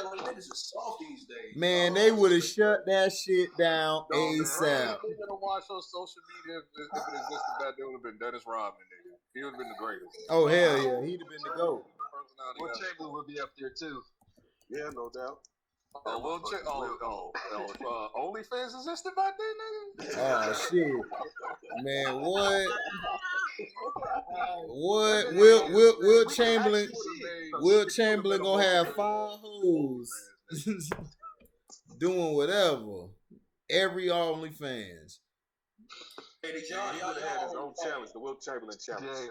like niggas is soft these days. Man, they would have shut that shit down ASAP. I'm gonna watch on social media if it existed back then. It would have been Dennis Rodman, nigga. He would have been the greatest. Oh hell yeah, he'd have been the GOAT. Will Chamberlain would be up there too. Yeah, no doubt. OnlyFans existed back then, nigga? Oh shit, man, what? Will Chamberlain gonna have 5 hoes doing whatever. Every OnlyFans. Hey, did y'all had his own challenge, the Will Chamberlain challenge.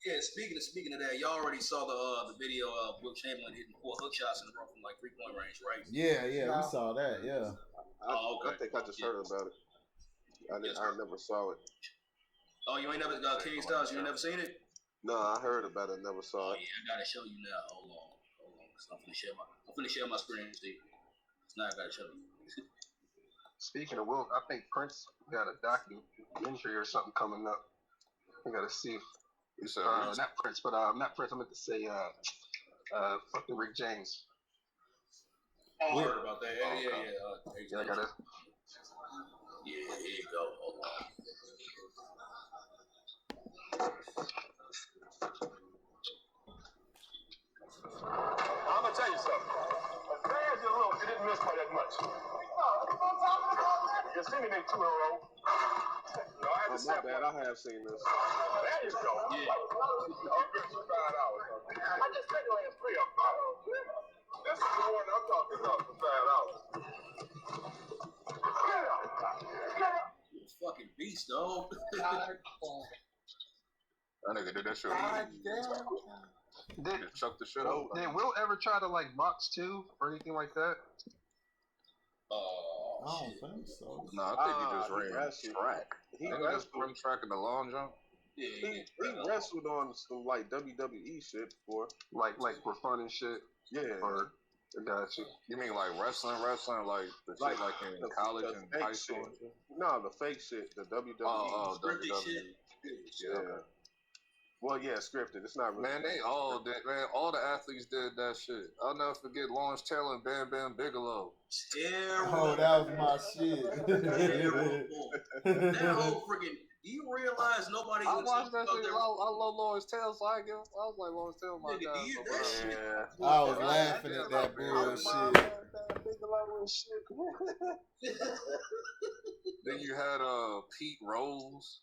Yeah, speaking of that, y'all already saw the video of Will Chamberlain hitting 4 hook shots in a row from like 3-point range, right? Yeah, we saw that. Yeah. I think I just heard about it. I never saw it. Oh, you ain't never King Styles? You ain't never seen it? No, I heard about it. Never saw it. Yeah, I gotta show you now. Hold on. I'm finna share my screen, Steve. Now I gotta show you. Speaking of Will, I think Prince got a documentary or something coming up. I gotta see. Not Prince, but not Prince. I meant to say fucking Rick James. I heard about that. Yeah. I gotta. Yeah, here you go. Hold on. I'm gonna tell you something. Fans, you didn't miss by that much. You see me in 2-0. Oh, my bad. I have seen this. There you go. Yeah. I'll get you $5. I just said you ain't free. This is the one I'm talking about for $5. Fucking beast, though. That nigga did that shit. Did chuck the shit over. Did Will ever try to like box too or anything like that? I don't think so. No, I think he just ran track. He just run track in the long jump. Yeah, he wrestled on some like WWE shit before, like for fun and shit. Yeah. Or I got you. You mean like wrestling, like the shit like in college and high school? And shit? No, the fake shit, the WWE. Oh, WWE. Shit. Yeah. Well, yeah, scripted. It's not really. Man, they all did. Man, all the athletes did that shit. I'll never forget Lawrence Taylor and Bam Bam Bigelow. Oh, that was my shit. That whole freaking. Do you realize nobody? I watched that shit. I love Lawrence Taylor, so I was like Lawrence Taylor, my guy. I was laughing at that bullshit. Then you had Pete Rose.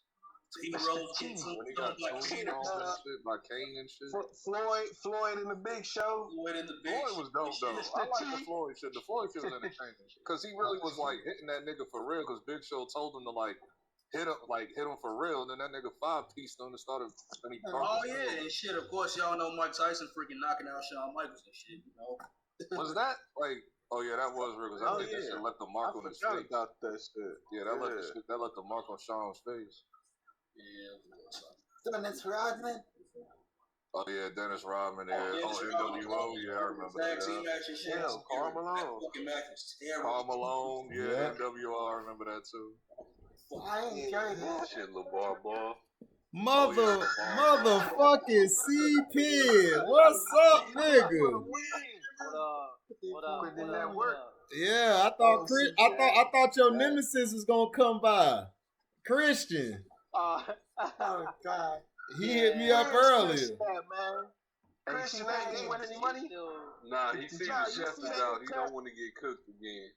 Pete Rose when he got tuned on that shit by Kane and shit. Floyd in the Big Show. Floyd was dope though. I like the Floyd shit. The Floyd shit was entertaining because he really was like hitting that nigga for real. Because Big Show told him to hit him for real. And then that nigga 5-pieced him and started. And and shit. Of course, y'all know Mike Tyson freaking knocking out Shawn Michaels and shit. You know. Was that like? Oh yeah, that was real. Because I think that shit left the mark on his face. About that shit. Yeah, that left the mark on Shawn's face. Yeah. Dennis Rodman. Oh yeah, Dennis Rodman. Yeah. NWO. Yeah, I remember that. Karl Malone. Karl Malone. Yeah, NWO. I remember that too. I enjoyed that shit, LeVar Ball. Motherfucking C-Pin. What's up, nigga? What up? Yeah, I thought your nemesis was gonna come by. Christian. Oh God. He hit me up earlier. Christian ain't win any money? Nah, he sees the chef is out. He don't want to get cooked again.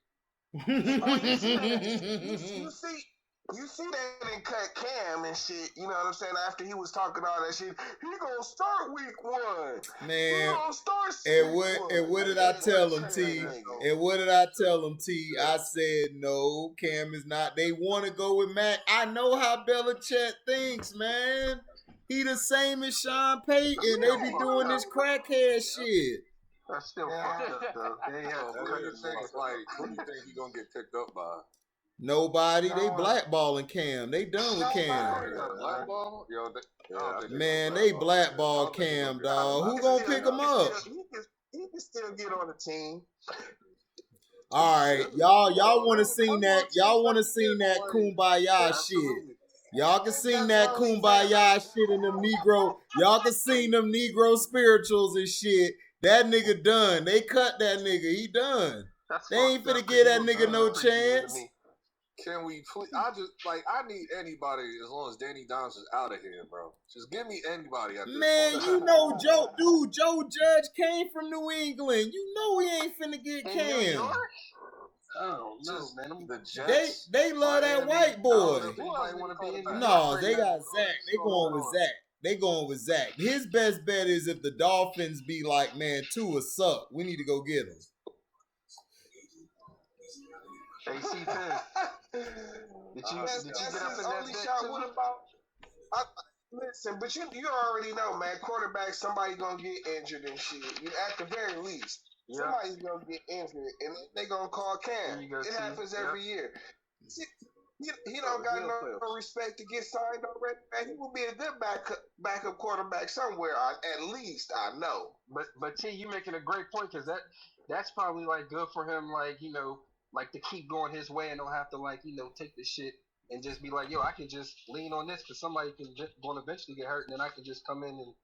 You see that in Cut Cam and shit, you know what I'm saying? After he was talking all that shit, he gonna start week 1. Man, and what did I tell him, T? And what did I tell him, T? I said, no, Cam is not. They want to go with Mac. I know how Belichick thinks, man. He the same as Sean Payton. They be doing this crackhead shit. That's still fucked up, though. What do you think he gonna get picked up by? Nobody. They blackballing Cam. They done with Cam. Blackball? Man, they blackball Cam, dog. Who gonna pick him up? He can still get on the team. All right, y'all want to sing that? Y'all want to sing that Kumbaya shit? Y'all can sing that Kumbaya shit in them Negro. Y'all can sing them Negro spirituals and shit. That nigga done. They cut that nigga. He done. That's They ain't fucked finna up, give 'cause that he was nigga no preseason to chance. me. Can we please? I need anybody as long as Danny Dimes is out of here, bro. Just give me anybody at this Man, point. you know Joe Judge came from New England. You know he ain't finna get In New Cam. York? Oh no, man. The Jets. They love that Miami, white boy. Anybody want to be in New York No, right they now? got Zach. They going with Zach. They going with Zach. His best bet is if the Dolphins be like, man, Tua suck. We need to go get him. Hey, C10. Did you That's get up his in that only bet shot. too? What about? Listen, but you already know, man. Quarterback, somebody gonna get injured and shit. At the very least, somebody's gonna get injured, and they gonna call Cam. It happens every year. See, he don't got no respect to get signed already. Man, he will be a good backup quarterback somewhere. At least I know. But T, you making a great point, because that's probably like good for him, like, you know, like to keep going his way and don't have to, like, you know, take the shit and just be like, yo, I can just lean on this because somebody can going to eventually get hurt, and then I can just come in and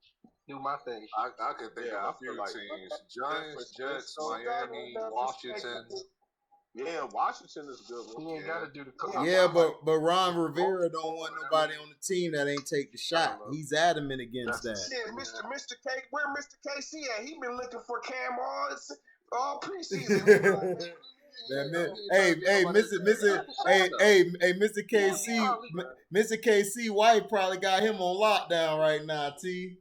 do my thing. I could think of a few teams: Giants, Jets, Miami, Washington. Yeah, Washington is a good one. He ain't got to do the Yeah, but Ron Rivera don't want nobody on the team that ain't take the shot. He's adamant against that. Yeah, Mr. K, where Mr. KC at? He been looking for Cam all preseason. Hey, Mr. KC White probably got him on lockdown right now, T.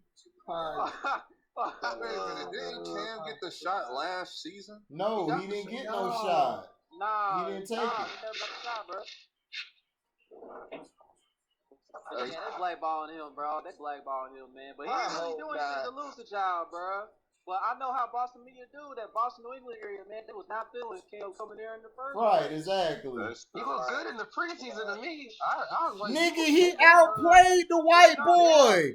Wait a minute, didn't Cam get the shot last season? No, he didn't get no shot. Nah, he didn't take it. He never got a shot, bro. Man, they blackballing him, bro. They blackballing him, man. But he ain't really doing shit to lose the job, bro. But I know how Boston media do that. Boston, New England area, man, they was not feeling Cam coming there in the first place. Right, exactly. He looked good in the preseason to me. I was like, nigga, he outplayed the white boy.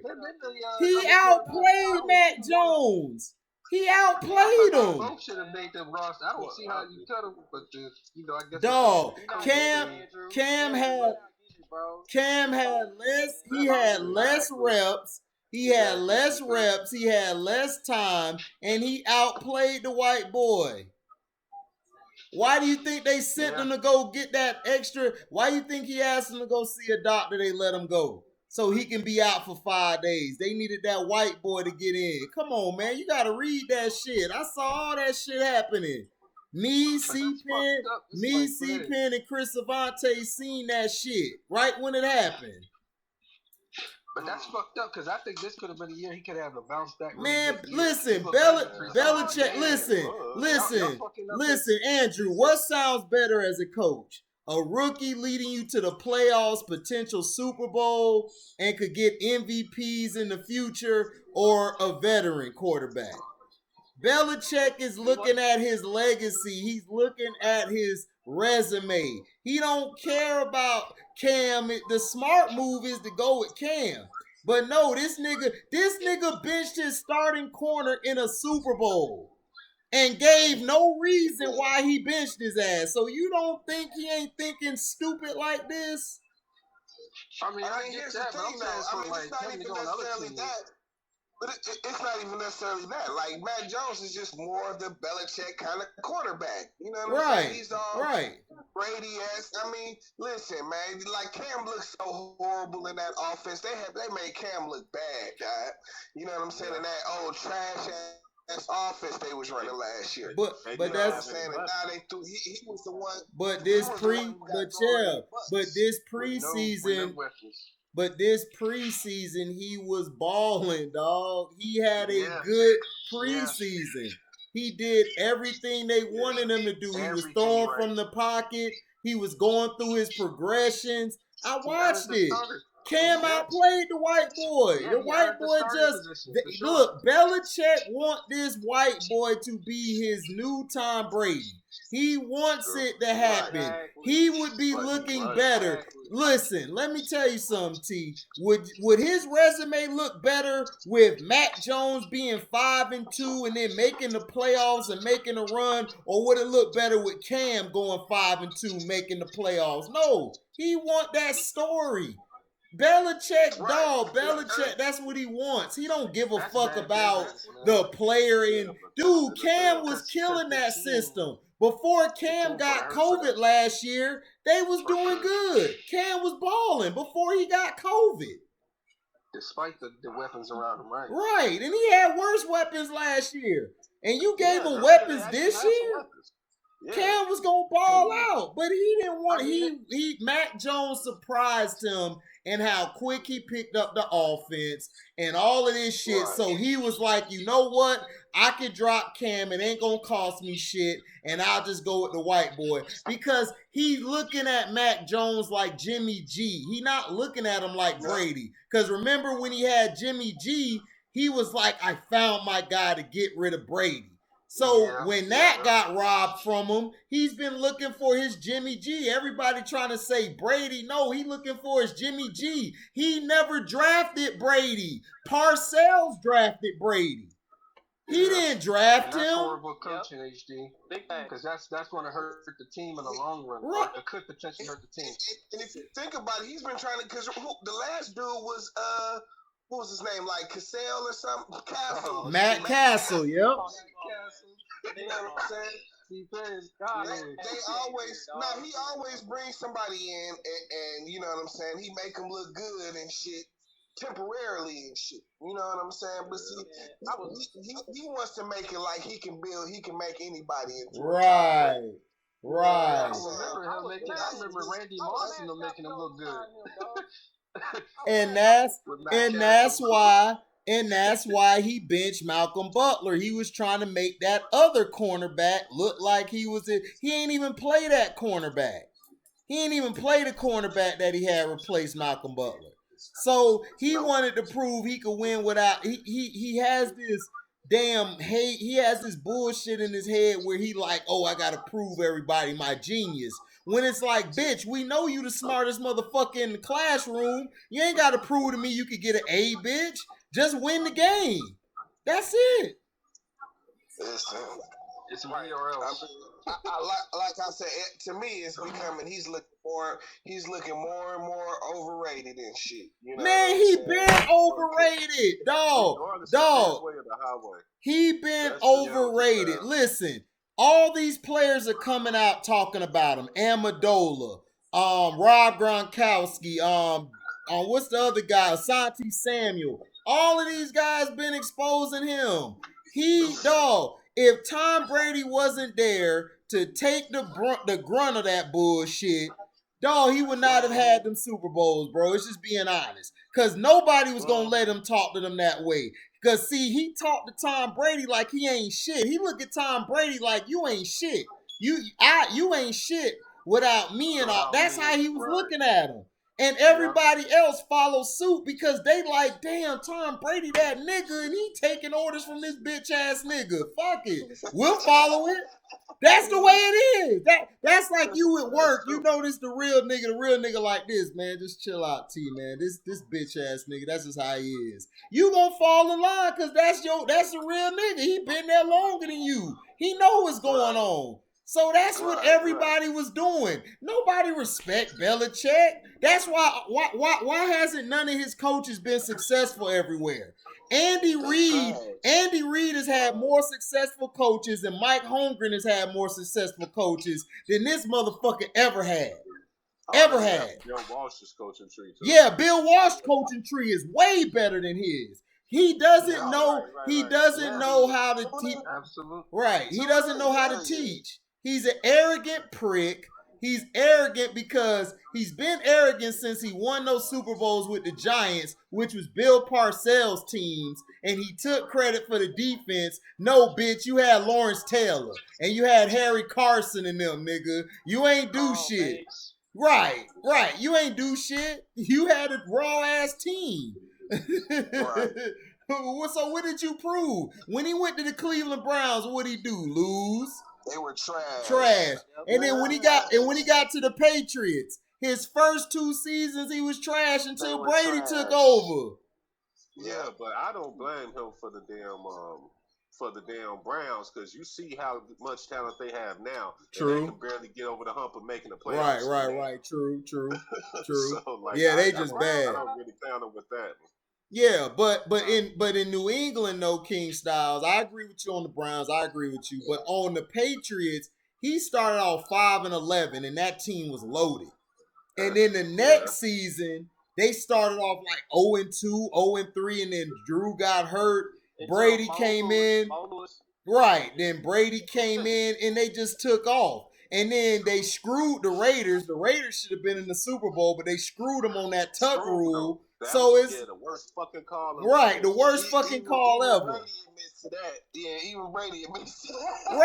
He outplayed Matt Jones. He outplayed him. Both should have made them roster. I don't see how you cut him, but you know, I guess. Dog, Cam had less. He had less reps. He had less reps. He had less time, and he outplayed the white boy. Why do you think they sent him to go get that extra? Why do you think he asked him to go see a doctor? They let him go so he can be out for 5 days. They needed that white boy to get in. Come on, man. You got to read that shit. I saw all that shit happening. Me, C-Pen, and Chris Savante seen that shit right when it happened. But that's fucked up, because I think this could have been a year he could have a bounce back. Man, listen, Belichick, listen, Andrew, what sounds better as a coach? A rookie leading you to the playoffs, potential Super Bowl, and could get MVPs in the future, or a veteran quarterback? Belichick is looking at his legacy. He's looking at his resume. He don't care about Cam. The smart move is to go with Cam. But no, this nigga benched his starting corner in a Super Bowl and gave no reason why he benched his ass. So you don't think he ain't thinking stupid like this? I mean, I get that, but I'm saying for like him to go on other teams. But it's not even necessarily that. Like, Matt Jones is just more of the Belichick kind of quarterback. You know what I'm saying? He's all Brady-esque. I mean, listen, man. Like, Cam looks so horrible in that offense. They made Cam look bad, guy. You know what I'm saying? In that old trash-ass offense they was running last year. But that's saying. And now they threw. He was the one. But this preseason. But this preseason, he was balling, dog. He had a good preseason. He did everything they wanted him to do. He was throwing from the pocket. He was going through his progressions. I watched it. Cam outplayed the white boy. The white boy look, Belichick want this white boy to be his new Tom Brady. He wants it to happen. He would be looking better. Listen, let me tell you something, T. Would his resume look better with Matt Jones being 5-2 and then making the playoffs and making a run, or would it look better with Cam going 5-2 making the playoffs? No, he want that story. Belichick, Right. dog. Belichick, that's what he wants. He don't give a That's fuck bad about business, man. the player. And but dude, that's Cam NFL. was Cause killing the that team- system. Before Cam team got got hurt for COVID that. last year, they was doing good. Cam was balling before he got COVID. Despite the weapons around him, right? Right, and he had worse weapons last year. And you gave him they weapons actually this had some year? weapons. Yeah. Cam was gonna ball out, but he didn't want. He Mac Jones surprised him and how quick he picked up the offense and all of this shit. Right. So he was like, you know what? I could drop Cam. It ain't gonna cost me shit, and I'll just go with the white boy because he's looking at Mac Jones like Jimmy G. He not looking at him like Brady. Because remember when he had Jimmy G, he was like, I found my guy to get rid of Brady. So when that got robbed from him, he's been looking for his Jimmy G. Everybody trying to say Brady. No, he looking for his Jimmy G. He never drafted Brady. Parcells drafted Brady. He didn't draft That's him. horrible coaching, HD. Because that's going to hurt the team in the long run. Right. It could potentially hurt the team. And if you think about it, he's been trying to, because the last dude was, what was his name? Like Cassell or something? Castle. Matt Castle, yep. You know what I'm saying? They always, he always brings somebody in and you know what I'm saying? He make them look good and shit. Temporarily and shit, you know what I'm saying? But see, he wants to make it like he can make anybody into Right. I remember Randy Moss and them making him look good. And that's why he benched Malcolm Butler. He was trying to make that other cornerback look like he ain't even play that cornerback. He ain't even play the cornerback that he had replaced Malcolm Butler. So he wanted to prove he could win without he has this damn hate. He has this bullshit in his head where he like, oh, I gotta prove everybody my genius. When it's like, bitch, we know you the smartest motherfucker in the classroom. You ain't gotta prove to me you could get an A, bitch. Just win the game. That's it. It's me or else. Like I said, to me, it's becoming. He's looking more and more overrated and shit. You know, man, he been overrated, dog. He been overrated. Listen, all these players are coming out talking about him. Amendola, Rob Gronkowski, what's the other guy? Asante Samuel. All of these guys been exposing him. If Tom Brady wasn't there to take the grunt of that bullshit, dog, he would not have had them Super Bowls, bro. It's just being honest. Because nobody was going to let him talk to them that way. Because, see, he talked to Tom Brady like he ain't shit. He looked at Tom Brady like, you ain't shit. You ain't shit without me and all. That's how he was looking at him. And everybody else follow suit because they like, damn, Tom Brady that nigga and he taking orders from this bitch ass nigga. Fuck it. We'll follow it. That's the way it is. That's like you at work. You know this the real nigga like this, man. Just chill out, T, man. This bitch ass nigga, that's just how he is. You gonna fall in line because that's the real nigga. He been there longer than you. He know what's going on. So that's what everybody was doing. Nobody respect Belichick. That's why hasn't none of his coaches been successful everywhere? Andy Reid has had more successful coaches and Mike Holmgren has had more successful coaches than this motherfucker ever had. Bill Walsh's coaching tree too. Yeah, Bill Walsh's coaching tree is way better than his. He doesn't know how to teach. Absolutely. Right. He doesn't know how to teach. He's an arrogant prick. He's arrogant because he's been arrogant since he won those Super Bowls with the Giants, which was Bill Parcells' teams, and he took credit for the defense. No, bitch, you had Lawrence Taylor, and you had Harry Carson and them, nigga. You ain't do shit. Thanks. Right. You ain't do shit. You had a raw-ass team. So what did you prove? When he went to the Cleveland Browns, what'd he do? Lose? They were trash. And then when he got to the Patriots, his first 2 seasons he was trash until Brady took over. Yeah, but I don't blame him for the damn for the damn Browns because you see how much talent they have now. True. And they can barely get over the hump of making the Right, playoffs. right. True. So, like, yeah, they just bad. I don't really count them with that. Yeah, but in New England, no, King Styles. I agree with you on the Browns. I agree with you. But on the Patriots, he started off 5-11, and that team was loaded. And then the next season, they started off like 0-2, 0-3, and then Drew got hurt. Brady came in. Right. Then Brady came in, and they just took off. And then they screwed the Raiders. The Raiders should have been in the Super Bowl, but they screwed them on that tuck rule. So it's the worst fucking call. Right, the worst fucking call ever. Brady admits to that. Yeah, even Brady admits to that.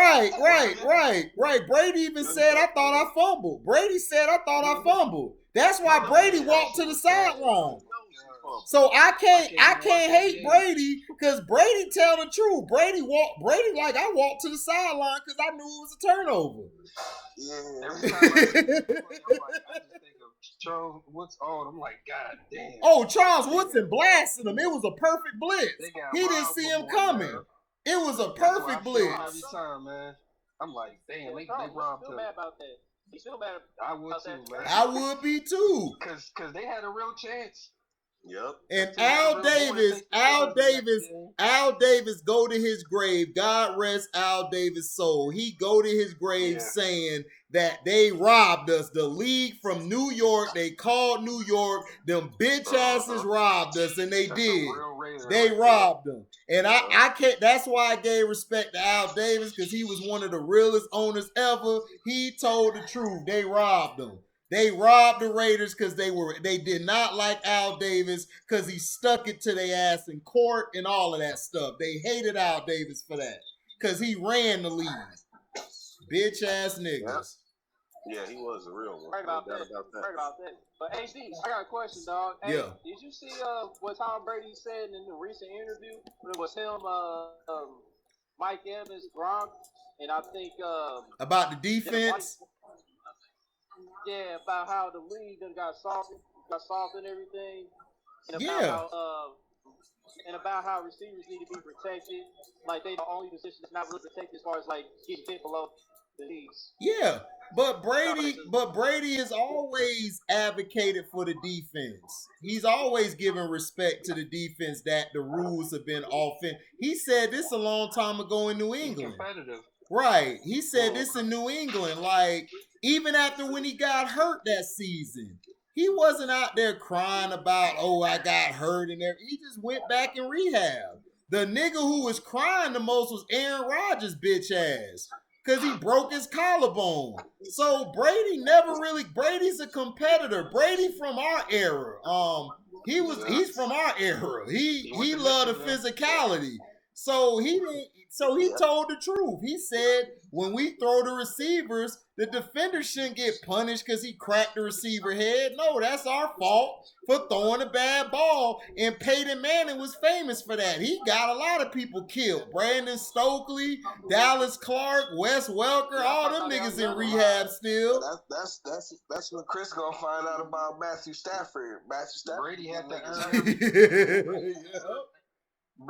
Right. Brady even said, "I thought I fumbled." Brady said, "I thought I fumbled." That's why Brady walked to the sideline. So I can't hate Brady because Brady tell the truth. Brady like I walked to the sideline because I knew it was a turnover. Yeah, every time I see him, I just think of Charles Woodson. I'm like, God damn. Oh, Charles Woodson blasting him. It was a perfect blitz. He didn't see him coming. It was a perfect blitz. Every time, man. I'm like, damn, they robbed him. Mad about that. He's still mad. I would too, man. I would be too. Cause they had a real chance. Yep. And Al Davis go to his grave. God rest Al Davis' soul. He go to his grave saying that they robbed us. The league from New York, they called New York. Them bitch asses robbed us, and they did. They robbed them. And I can't. That's why I gave respect to Al Davis because he was one of the realest owners ever. He told the truth. They robbed them. They robbed the Raiders because they did not like Al Davis because he stuck it to their ass in court and all of that stuff. They hated Al Davis for that because he ran the league. Bitch ass niggas. Yeah, he was a real one. Right about that. But HD, I got a question, dog. Hey, yeah. Did you see what Tom Brady said in the recent interview? When it was him, Mike Evans, Gronk, and I think about the defense. Yeah, about how the league done got soft and everything, and about how receivers need to be protected. Like they the only position that's not really protected as far as like getting hit below the knees. Yeah, but Brady has always advocated for the defense. He's always given respect to the defense that the rules have been offense. He said this a long time ago in New England. Competitive. Right. He said this in New England. Like, even after when he got hurt that season, he wasn't out there crying about, oh, I got hurt and everything. He just went back in rehab. The nigga who was crying the most was Aaron Rodgers' bitch ass because he broke his collarbone. So Brady's a competitor. Brady from our era. He's from our era. He loved the physicality. So he told the truth. He said when we throw the receivers, the defender shouldn't get punished because he cracked the receiver head. No, that's our fault for throwing a bad ball. And Peyton Manning was famous for that. He got a lot of people killed. Brandon Stokely, Dallas Clark, Wes Welker, all them niggas in rehab still. That's when Chris gonna find out about Matthew Stafford. Brady had to earn.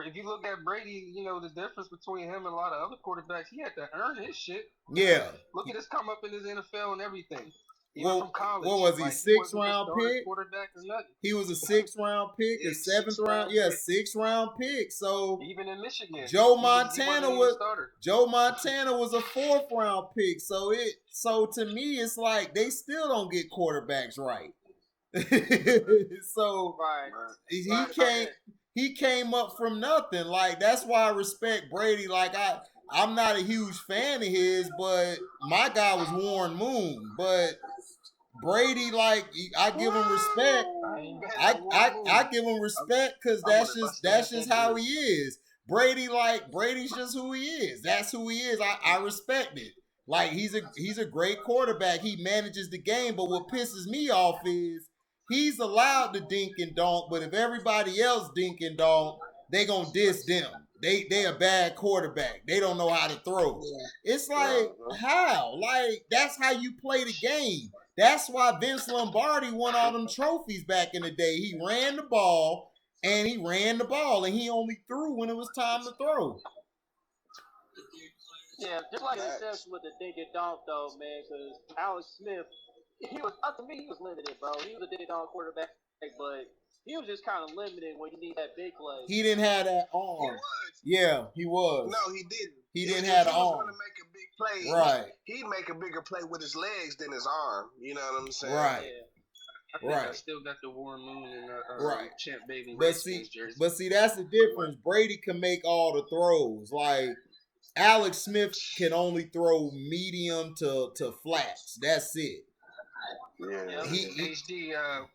If you look at Brady, you know, the difference between him and a lot of other quarterbacks, he had to earn his shit. Yeah. Look at his come up in his NFL and everything. Even from college. What was he, like, 6th round pick? Quarterback or nothing. He was a 6th round pick, a 7th round, 6th round pick. So even in Michigan, Joe Montana was a 4th round pick. So to me, it's like they still don't get quarterbacks right. So he came up from nothing. Like, that's why I respect Brady. Like, I'm not a huge fan of his, but my guy was Warren Moon. But Brady, like, I give him respect. I give him respect because that's just how he is. Brady's just who he is. That's who he is. I respect it. Like, he's a great quarterback. He manages the game. But what pisses me off is he's allowed to dink and donk, but if everybody else dink and donk, they gonna diss them. They a bad quarterback. They don't know how to throw. It's like, how? Like, that's how you play the game. That's why Vince Lombardi won all them trophies back in the day. He ran the ball, and he only threw when it was time to throw. Yeah, just like an exception with the dink and dunk though, man, because Alex Smith, to me, he was limited, bro. He was a dink and dunk quarterback, but he was just kind of limited when you need that big play. He didn't have that arm. He was. Yeah, he was. No, he didn't. He didn't have the If he was arm. going to make a big play, Right. he'd make a bigger play with his legs than his arm. You know what I'm saying? Right. Yeah. I think Right. I still got the Warren Moon and Right. Champ Bailey But Redskins jersey. see, that's the difference. Brady can make all the throws. Like Alex Smith can only throw medium to flats. That's it. Yeah. HD,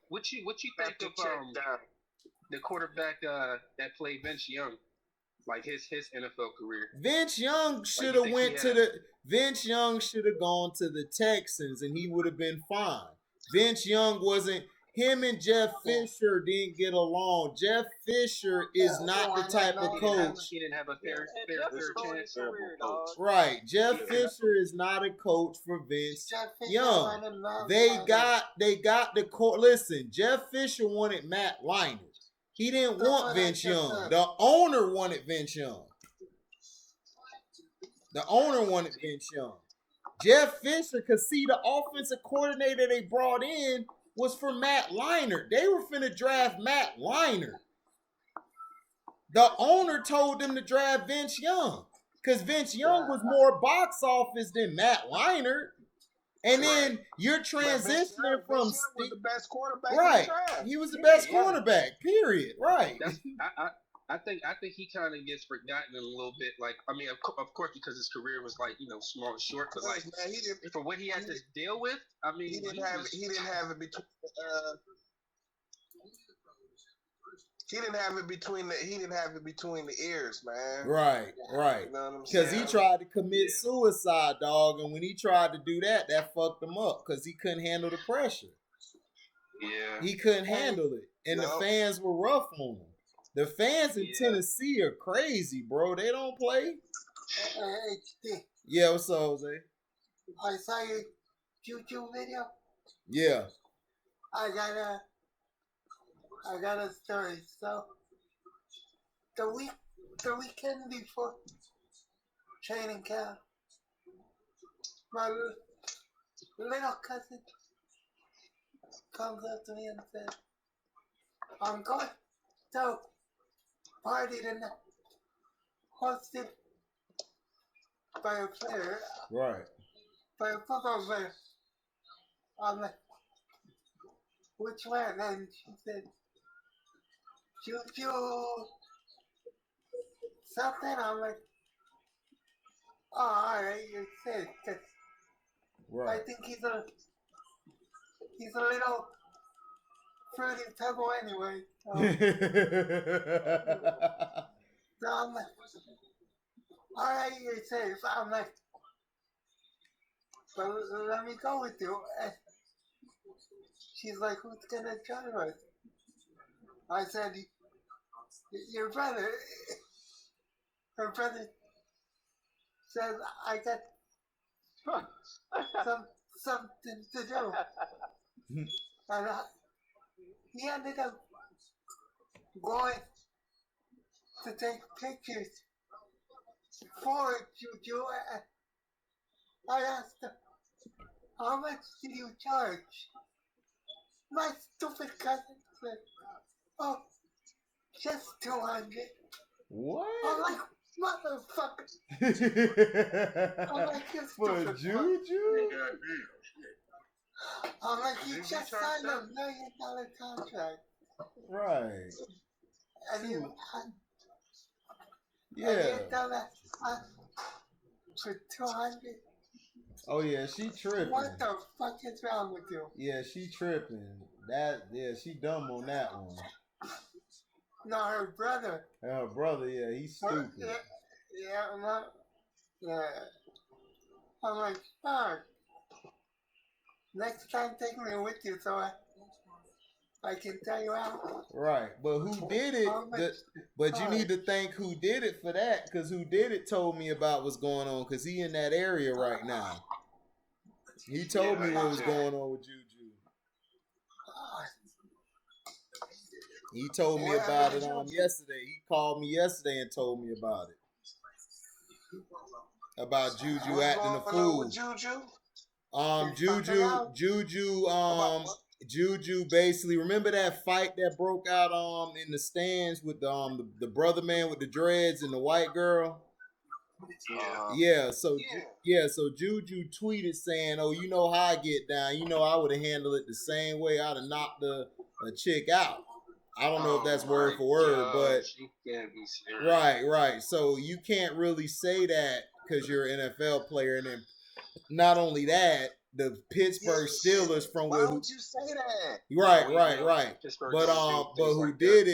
what you think of the quarterback that played Vince Young, like his NFL career? Vince Young should have Vince Young should have gone to the Texans and he would have been fine. Vince Young wasn't. Him and Jeff Fisher didn't get along. Jeff Fisher is not the type of coach. He didn't have a fair chance. Right. Jeff Fisher is not a coach for Vince Young. They got the court. Listen, Jeff Fisher wanted Matt Leinart. He didn't want Vince Young. The owner wanted Vince Young. The owner wanted Vince Young. Jeff Fisher, because see, the offensive coordinator they brought in was for Matt Leinart. They were finna draft Matt Leinart. The owner told them to draft Vince Young because Vince Young was more box office than Matt Leinart. And then you're transitioning from Vince Young was the best quarterback. right. He was the best quarterback. Period. Right. I think he kind of gets forgotten a little bit. Like, I mean, of course, because his career was like, small and short. But like, man, for what he had to deal with, I mean, he didn't have it between. He didn't have it between the ears, man. Right. You know what I'm Because saying? he tried to commit suicide, dog, and when he tried to do that, that fucked him up because he couldn't handle the pressure. Yeah. He couldn't handle it, and the fans were rough on him. The fans in Tennessee are crazy, bro. They don't play. HD. Yeah, what's up, Jose? I saw your YouTube video. Yeah. I got a story. So the weekend before training camp, my little cousin comes up to me and says, "I'm going to party tonight, hosted by a player, Right. by a football player." I'm like, "Which one?" And she said, "Juju something." I'm like, "Oh, all right, you said." Cause Right. I think he's a little fruity pebble anyway. So I'm like, "All right, you're safe." I'm like, "But let me go with you." And she's like, "Who's gonna drive us?" I said, "Your brother." Her brother says, "I got something to do." And he ended up going to take pictures for Juju. I asked him, "How much did you charge?" My stupid cousin said, "Oh, just 200. What? I'm like, "Motherfucker." I'm like, "You For stupid Juju? fuck." I'm like, "You just signed $1 million contract." Right. And you Yeah. tell that for 200. Oh yeah, she tripping. What the fuck is wrong with you? Yeah, she tripping. She dumb on that one. No, her brother. Her brother, yeah, he's stupid. Yeah. I'm like, "Fuck. Next time, take me with you so I can tell you how." Right, but who did it? But you need to thank who did it for that, because who did it told me about what's going on, because he in that area right now. He told me what was going on with Juju. He told me about it yesterday. He called me yesterday and told me about it. about Juju acting a fool. Juju? Juju basically, remember that fight that broke out in the stands with the brother man with the dreads and the white girl? So Juju tweeted saying, "Oh, you know how I get down. You know I would have handled it the same way. I'd have knocked a chick out. I don't know if that's word for word, but right. So you can't really say that because you're an NFL player, and then not only that, the Pittsburgh Steelers from why would you say that? Right. But who did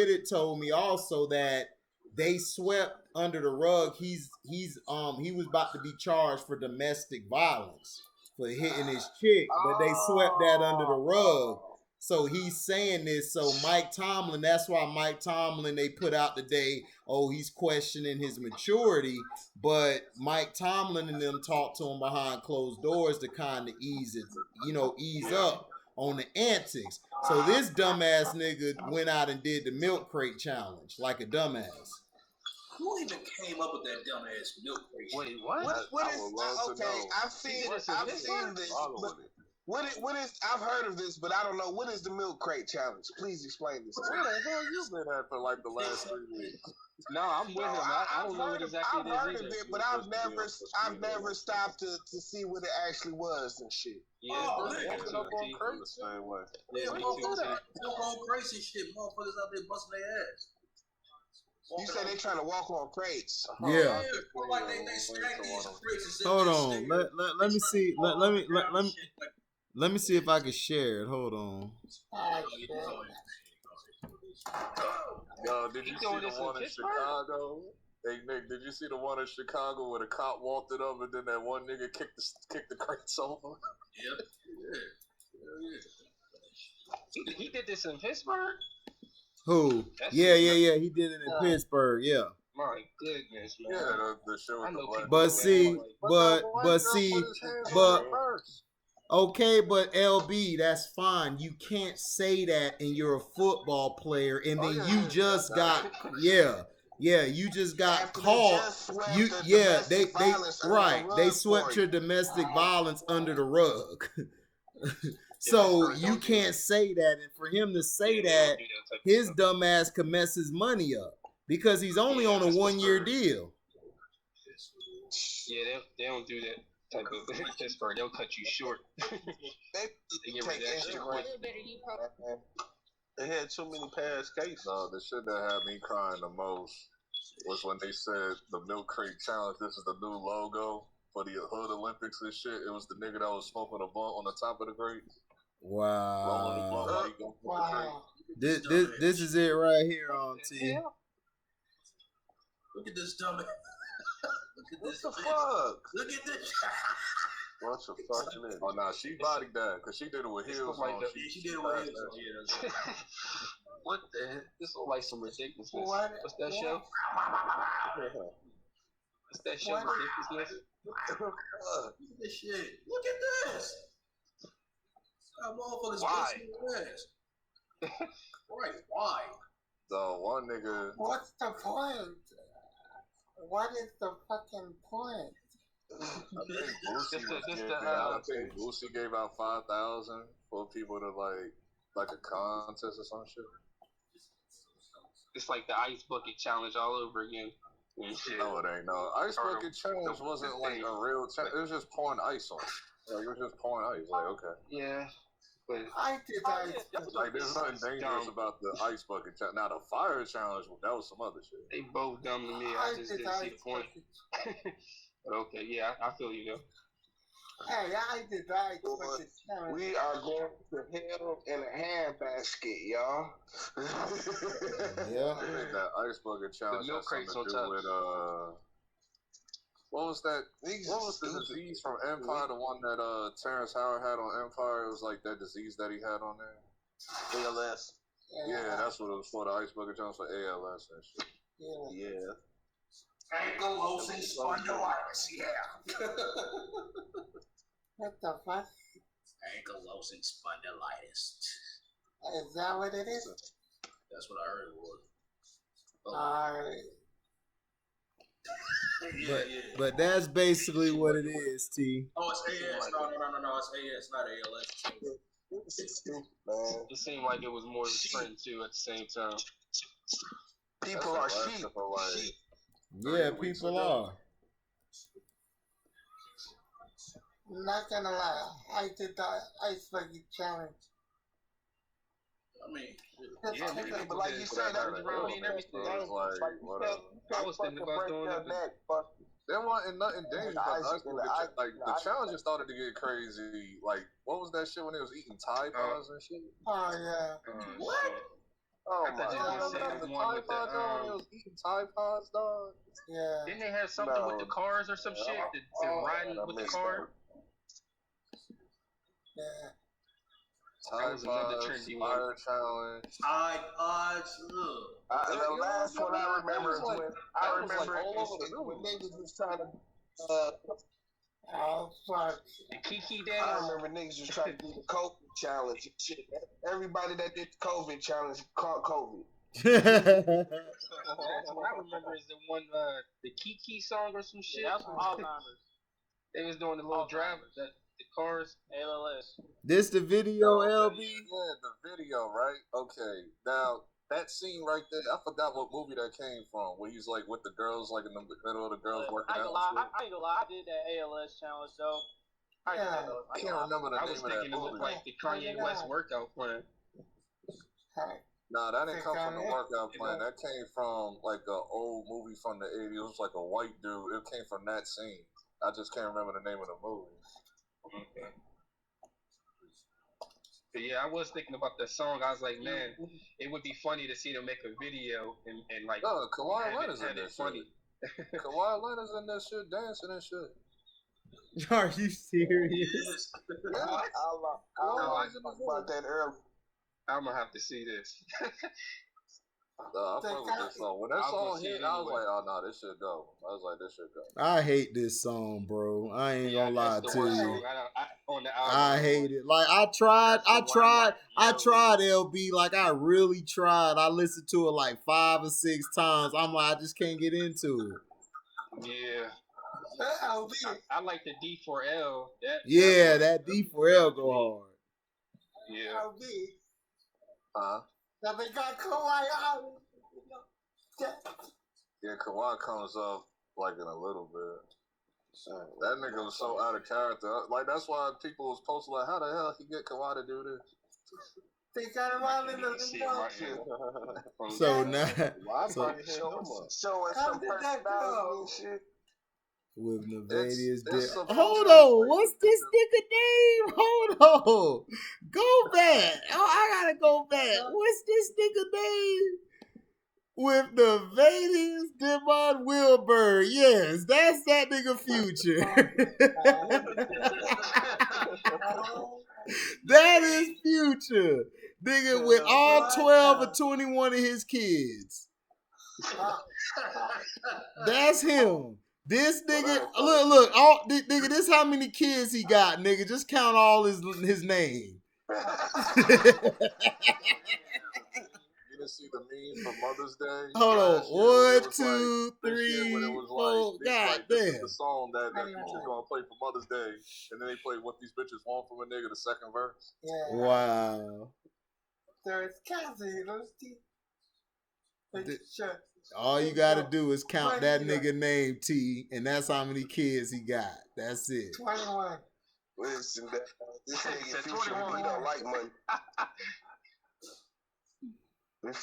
it told me also that they swept under the rug. He was about to be charged for domestic violence for hitting his chick, but they swept that under the rug. So he's saying this. So Mike Tomlin, that's why Mike Tomlin, they put out today, oh, he's questioning his maturity. But Mike Tomlin and them talked to him behind closed doors to kind of ease up on the antics. So this dumbass nigga went out and did the milk crate challenge like a dumbass. Who even came up with that dumbass milk crate? Wait, what? I've seen this. What is? I've heard of this, but I don't know. What is the milk crate challenge? Please explain this to me. Where the hell you been at for like the last 3 weeks? No, I'm with him. I don't know what exactly it is. I've heard of it, but I've never stopped to see what it actually was and shit. Yeah, it's up on crates the same way. On crates and shit, motherfuckers out there busting their ass. You say they trying to walk on crates? Yeah. Like they stack these crates. Hold on. Let me see. Let me see if I can share it. Hold on. Yo, did you see the one in Chicago? Hey Nick, did you see the one in Chicago where the cop walked it up and then that one nigga kicked the crates over? Yep. Yeah. He did this in Pittsburgh? Who? Yeah. He did it in Pittsburgh. Yeah. My goodness, man. Yeah, the show. Okay, but LB, that's fine. You can't say that, and you're a football player, and then you just got you just got caught. They swept your domestic violence under the rug. So you can't say that, and for him to say that, his dumb ass could mess his money up because he's only on a 1-year deal. Yeah, they don't do that type of Pittsburgh. They'll cut you short. They get rid of that shit quick. They had too many past cases. No, the shit that had me crying the most was when they said the milk crate challenge. This is the new logo for the Hood Olympics and shit. It was the nigga that was smoking a blunt on the top of the crate. Wow. This is it right here on T. Look at this dumbass. What the fuck? Look at this. Bunch of fucking niggas. Oh, nah, she bodied that because she did it with heels on. She did it with heels on. Yeah. What the heck? This looks like some ridiculousness. What's that show? What's that show? Ridiculousness? Look at this shit. Look at this. Motherfuckers busting their ass. Right, why? So one nigga. What's the point? What is the fucking point? I think Boosie gave out 5,000 for people to like a contest or some shit. It's like the ice bucket challenge all over again. No, it ain't. No, ice bucket challenge wasn't like a real challenge. It was just pouring ice on. Like, it was just pouring ice. Like, okay. Yeah. But I did ice. Like, there's nothing dangerous about the ice bucket challenge. Now, the fire challenge, that was some other shit. They both dumb to me. I just didn't see the point. But okay, yeah, I feel you though. Hey, I did ice bucket challenge. We are going to hell in a handbasket, y'all. Yeah. I think that ice bucket challenge milk has something to do with what was that? What was the disease from Empire? The one that Terrence Howard had on Empire? It was like that disease that he had on there. ALS. Yeah, that's what it was for. The ice bucket challenge for ALS and shit. Yeah. Ankylosing spondylitis. Yeah. What the fuck? Ankylosing spondylitis. Is that what it is? That's what I heard it was. Alright. But that's basically what it is, T. Oh, it's AS. No, it's AS, not ALS. It seemed like it was more than Sprint too at the same time. People are sheep. Yeah, people are. Not gonna lie, I did the ice bucket challenge. I mean, yeah, but like you said, that was around me and everything. I was thinking about doing it. There wasn't nothing dangerous about the challenges started to get crazy. Like, what was that shit when they was eating Tide Pods and shit? Oh yeah. What? Oh my God! The Tide Pods on? They was eating Tide Pods, dog. Yeah. Didn't they have something with the cars or some shit? The riding with the car. Yeah. Tide Pods, Fire Challenge. Tide Pods, the last one I remember is when niggas was trying to. Oh fuck! The Kiki dance. I remember niggas was trying to do the COVID challenge and shit. Everybody that did the COVID challenge caught COVID. What I remember is the one, the Kiki song or some shit. Yeah, that's from Alzheimer's. They was doing the little drive, the cars. ALS. This the video, LB? Yeah, the video, right? Okay. Now, that scene right there, I forgot what movie that came from, where he's like with the girls, like in the middle of the girls working out. I ain't gonna lie, I did that ALS challenge though. I can't remember the name of that movie. It looked like the Kanye West workout plan. Nah, that didn't come from the workout plan. That came from like an old movie from the 80s. It was like a white dude. It came from that scene. I just can't remember the name of the movie. Okay. But yeah, I was thinking about that song. I was like, man, it would be funny to see them make a video and like. No, Kawhi Leonard's in this shit. Kawhi Leonard's in this shit, dancing and shit. Are you serious? I about that earlier. I'm gonna have to see this. I fuck with this song. When that song hit, I was like, oh no, this should go. I was like, this should go. I hate this song, bro. I ain't gonna lie to you. I hate it. Like I tried, LB. Like I really tried. I listened to it like 5 or 6 times. I'm like, I just can't get into it. Yeah. I like the D4L. That D4L go hard. Yeah. Now they got Kawhi out. Yeah, Kawhi comes up like in a little bit. That nigga was so out of character. Like that's why people was posting like, how the hell he get Kawhi to do this? They got him out in the So now, showing some personality and shit. With Nevada's dead. Hold on, what's this nigga name? Hold on, go back. Oh, I gotta go back. What's this nigga name? With Nevada's Demon Wilbur. Yes, that's that nigga Future. That is Future. Nigga with all 12 or 21 of his kids. That's him. This nigga, look, nigga, this how many kids he got, nigga. Just count all his name. You didn't see the meme for Mother's Day? Hold on, 1, 2, 3, 4. God damn. This is the song that Future's gonna play for Mother's Day, and then they play "What These Bitches Want from a Nigga" the second verse. Yeah. Wow. There's Cassie, All you gotta do is count that nigga name, T, and that's how many kids he got. That's it. 21. Listen, this nigga Future, he don't like money.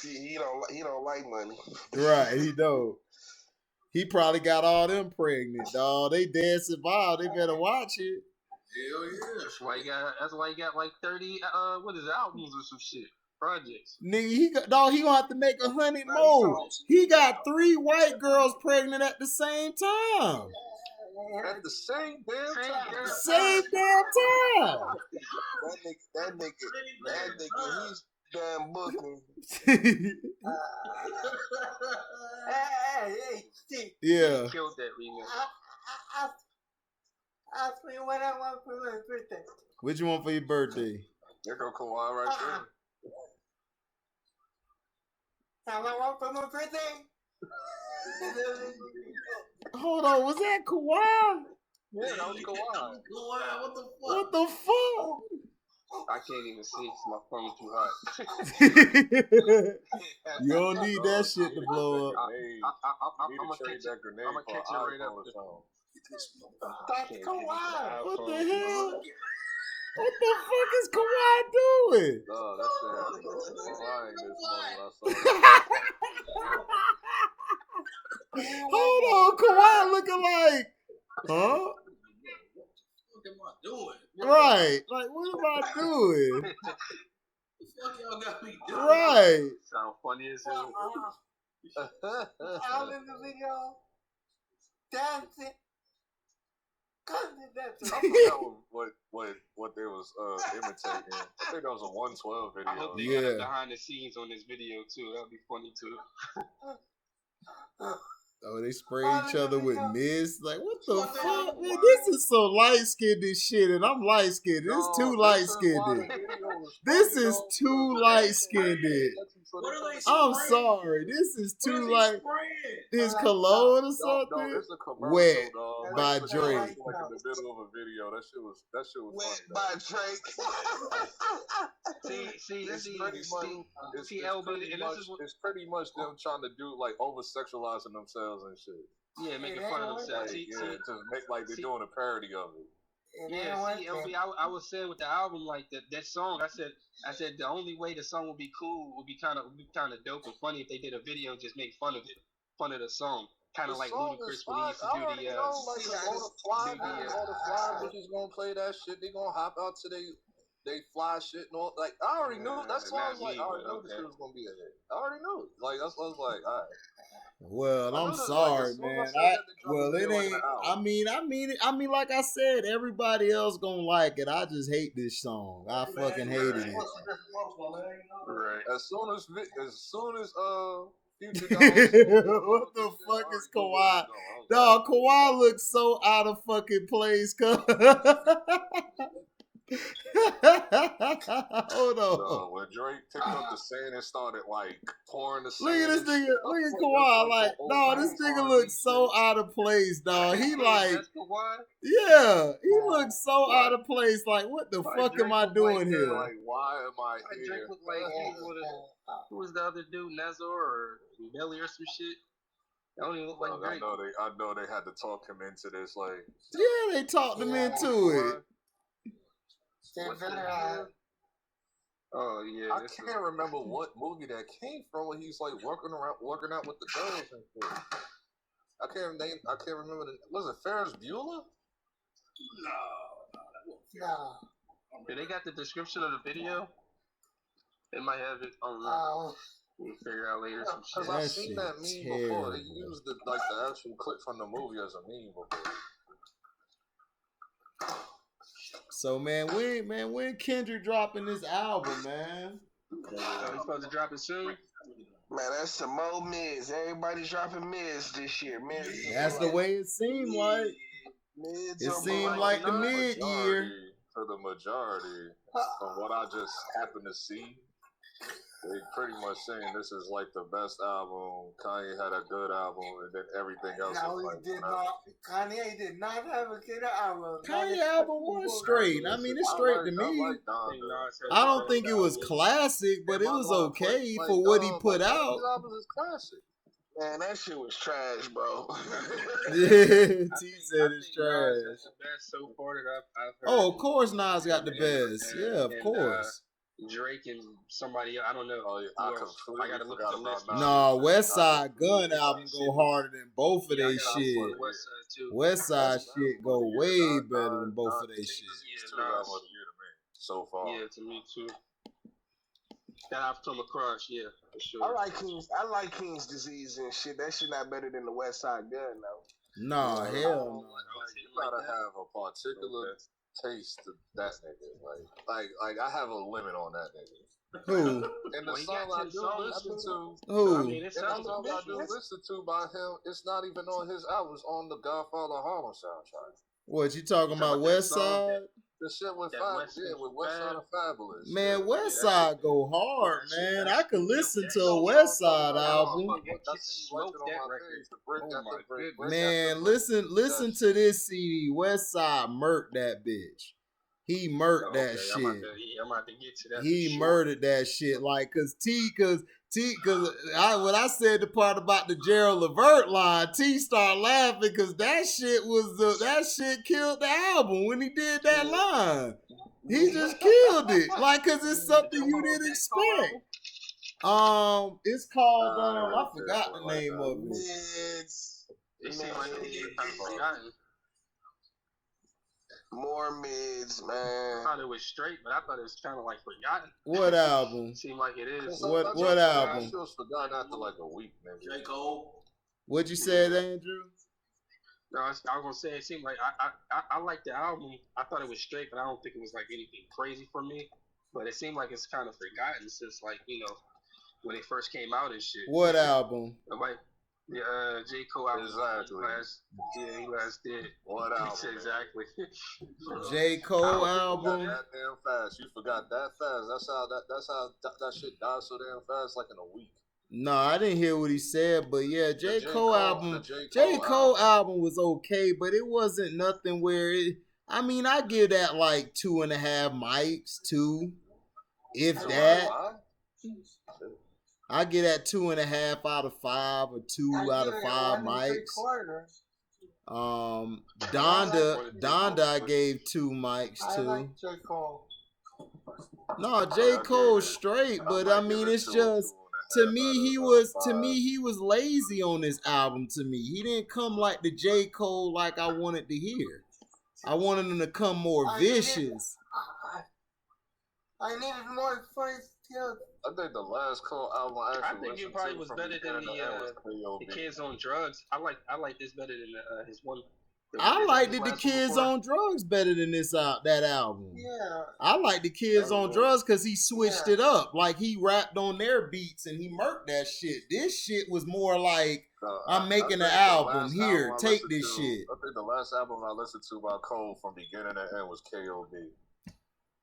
He don't like money. Right, he don't. He probably got all them pregnant, dog. They dancing wild. They better watch it. Hell yeah. That's why he got like 30 albums or some shit. Projects. Nigga, he gonna have to make 100 more. He got 3 white girls pregnant at the same time. At the same damn time. Same damn time. That nigga, he's damn booking. Hey, Steve. Yeah. He killed that remix. Ask me what I want for my birthday. What you want for your birthday? There go Kawhi right there. All I want for my birthday? Hold on, was that Kawhi? Yeah, that was Kawhi. What the fuck? What the fuck? I can't even see because my phone's too hot. You don't need that shit to blow up. I'm gonna trade that grenade for an iPhone or something. That's Kawhi. What the hell? What the fuck is Kawhi doing? No, that shit was flying this morning when I saw it. Hold on, Kawhi looking like, huh? What am I doing? Right. Like, what am I doing? What the fuck y'all got me doing? Right. Sound funny as hell. Out in the video, dancing. I forgot what they was imitating. I think that was a 112 video. I hope they got behind the scenes on this video too. That'd be funny too. Oh, they spray each other with mist. Like, what the fuck, man? This is so light-skinned and shit, and I'm light-skinned. This is too light-skinned. This is too light-skinned. I'm sorry. This is too light. His cologne or something? No, it's a commercial, Wet dog. by Like, Drake. like in the middle of a video. That shit was Wet funny. by Drake. It's pretty much them trying to do like over sexualizing themselves and shit. Yeah, making fun of themselves. To make like they're doing a parody of it. Yeah, see, LB, I was saying with the album, like that song, I said the only way the song would be cool would be kind of dope and funny if they did a video and just make fun of the song, kind of like Ludacris when he used to do the. All the fly bitches gonna play that shit. They gonna hop out to they fly shit and all. Like I already knew that song. I already knew this shit was gonna be a hit. I already knew it. Like that's what I was like. All right. Well, I'm sorry, man. It ain't. I mean, like I said, everybody else gonna like it. I just hate this song. I fucking hated it. Right. As soon as Future what the fuck is Kawhi? Dog, Kawhi looks so out of fucking place. Hold on. When Drake picked up the sand and started like pouring the sand. Look at this nigga. Look at Kawhi. Like, no, this nigga looks so out of place, dog. He like, yeah, he looks so out of place. Like, what the fuck am I doing here? Like, why am I here? Drake looked like who was the other dude, Nazor or Nelly or some shit? I don't even look like Drake. I know they had to talk him into this. Like, yeah, they talked him into it. Oh yeah, I can't remember what movie that came from when he's like working out with the girls and shit. I can't remember. Was it Ferris Bueller? No. Did they got the description of the video? They might have it on. We'll figure out later some shit. Because I've seen that meme before. They used the actual clip from the movie as a meme before. So when Kendrick dropping this album, man? He's supposed to drop it soon. Man, that's some more Miz. Everybody's dropping Miz this year. Miz. That's the way it seemed like. It seemed like the mid-year. For the majority, from what I just happened to see, they pretty much saying this is like the best album. Kanye had a good album, and then everything else. No, was he did not. Kanye did not have a good album. Kanye album was straight. I mean, it's straight to me. I don't think it was classic, but it was okay for what he put out. His album is classic. Man, that shit was trash, bro. Yeah, T said it's trash. That's the best so far that I've heard. Oh, of course Nas got the best. Yeah, of course. Drake and somebody else, I don't know. Oh, yeah, I gotta look at the list. Nah, West Side Gun album go harder than both of they shit. West Side shit go way better than both of they shit. So far. Yeah, to me too. That I've come across, yeah, for sure. I like King's Disease and shit. That shit not better than the West Side Gun though. Nah, hell no. You gotta have a particular taste to that nigga. Like I have a limit on that nigga. Who? And the song I do listen to, Who? I mean, the song I do listen to by him, it's not even on his album. It's on the Godfather Harlem soundtrack. What you talking about? West Side? The shit with That with Westside and Fabulous. Man, Yeah, Westside go hard, man. I could listen to a Westside album. Smoke that record. Oh my goodness. Man, listen to this CD. Westside murked that bitch. He murked that shit. I'm about to get to that. He murdered that shit. Like, cause when I said the part about the Gerald Levert line, T started laughing because that shit killed the album when he did that line. He just killed it. Like, cause it's something you didn't expect. It's called I forgot the name of it. It seems like it's kind of forgotten. More mids, man. I thought it was straight, but I thought it was kind of like forgotten. What album? Seemed like it is. What album? I just forgot after like a week, man. J. Cole. What you said, Andrew? No, I was gonna say it seemed like I liked the album. I thought it was straight, but I don't think it was like anything crazy for me. But it seemed like it's kind of forgotten since like when it first came out and shit. What album? Like J. Cole album. Exactly. He last did. What album? Exactly. J. Cole album. That damn fast. You forgot that fast. That's how that shit died so damn fast, like in a week. No, I didn't hear what he said, but yeah, J. Cole album. J. Cole album was okay, but it wasn't nothing where I give that like 2.5 mics, 2, if that. I get that 2.5 out of 5 or 2 out of 5 mics. Donda I gave 2 mics to. I like J. Cole. No, J. Cole straight, but it's just to me he was lazy on this album. To me, he didn't come like the J. Cole like I wanted to hear. I wanted him to come more vicious. I needed more funny skills. I think the last Cole album I think it probably was better than the Kids on Drugs. I like this better than his one. I liked the Kids on Drugs better than that album. Yeah. I like the Kids on Drugs because he switched it up. Like he rapped on their beats and he murked that shit. This shit was more like I'm making an album. Here, take this shit. I think the last album I listened to by Cole from beginning to end was K.O.D.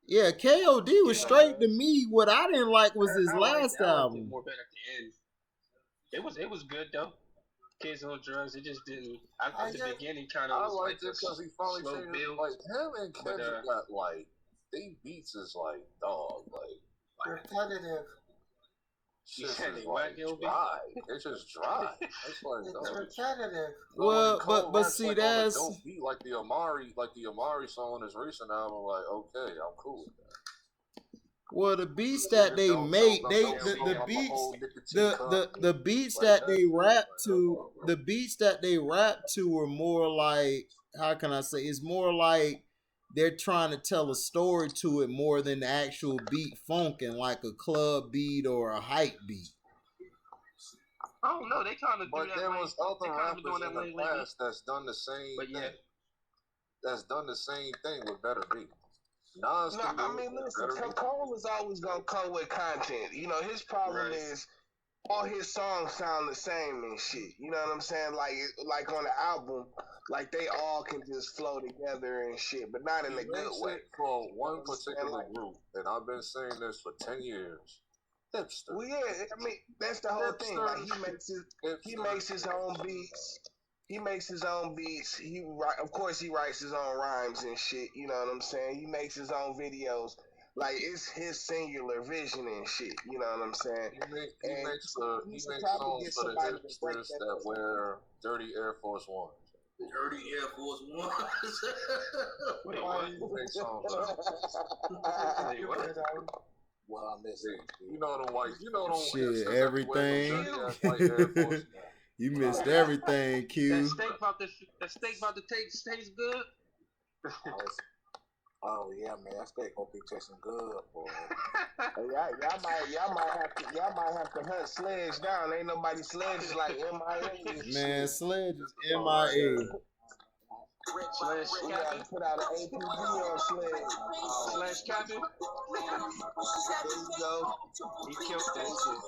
Yeah, K.O.D. was straight to me. What I didn't like was his last album. More better at the end. It was good though. Kids on Drugs. It just didn't. At the beginning, kind of. I liked it because he finally changed. Like him and Kendrick got like they beats is like dog like repetitive. Shit is like dry. It's just dry. It's like it's repetitive. Well, but see like that's don't beat like the Amari song on his recent album. Like okay, I'm cool with that. Well, the beats that they make, the beats that they rap to are more like, how can I say? It's more like they're trying to tell a story to it more than the actual beat funking like a club beat or a hype beat. I don't know. They kind of do that. But there was other rappers in the past that's done the same thing. Yeah. That's done the same thing with better beats. Listen, Cole is always gonna come with content. His problem is all his songs sound the same and shit. You know what I'm saying? Like on the album, like they all can just flow together and shit, but not in a good way. For one particular group, and I've been saying this for 10 years. Hipster. Well, yeah, that's the whole thing. Like he makes his own beats. He makes his own beats. Of course, he writes his own rhymes and shit. You know what I'm saying? He makes his own videos. Like it's his singular vision and shit. You know what I'm saying? He makes songs for the hipsters that wear dirty Air Force Ones. Dirty Air Force Ones. Wait, what? He makes songs. Well, I miss it. You know them white. You know them shit. Everything. You missed everything, Q. That steak about to taste good. Oh yeah, man, that steak gonna be tasting good, boy. y'all might have to hunt Sledge down. Ain't nobody Sledge is like MIA. Man, Sledge is MIA. Sledge, we gotta put out an APB on Sledge. Sledge Captain. There you go. He killed that shit.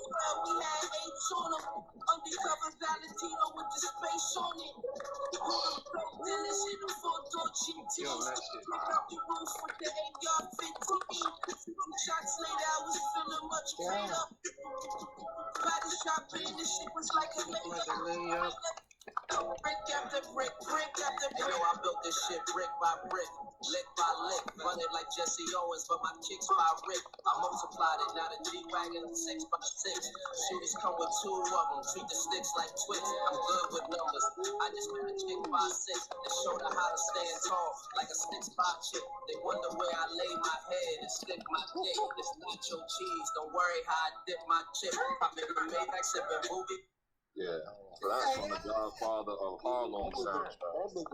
You on that shit. Brick after brick, brick after brick. Yo, I built this shit brick by brick, lick by lick. Run it like Jesse Owens, but my kicks by Rick. I multiplied it, now the G-Wagon 6x6. Shooters come with 2 of them, treat the sticks like Twix. I'm good with numbers, I just met a chick by 6. They showed her how to stand tall, like a 6'5" chick. They wonder where I lay my head and stick my dick. It's nacho cheese, don't worry how I dip my chip. I've been Maybach sipping movie. Yeah, so that's from the Godfather of Harlem soundtrack.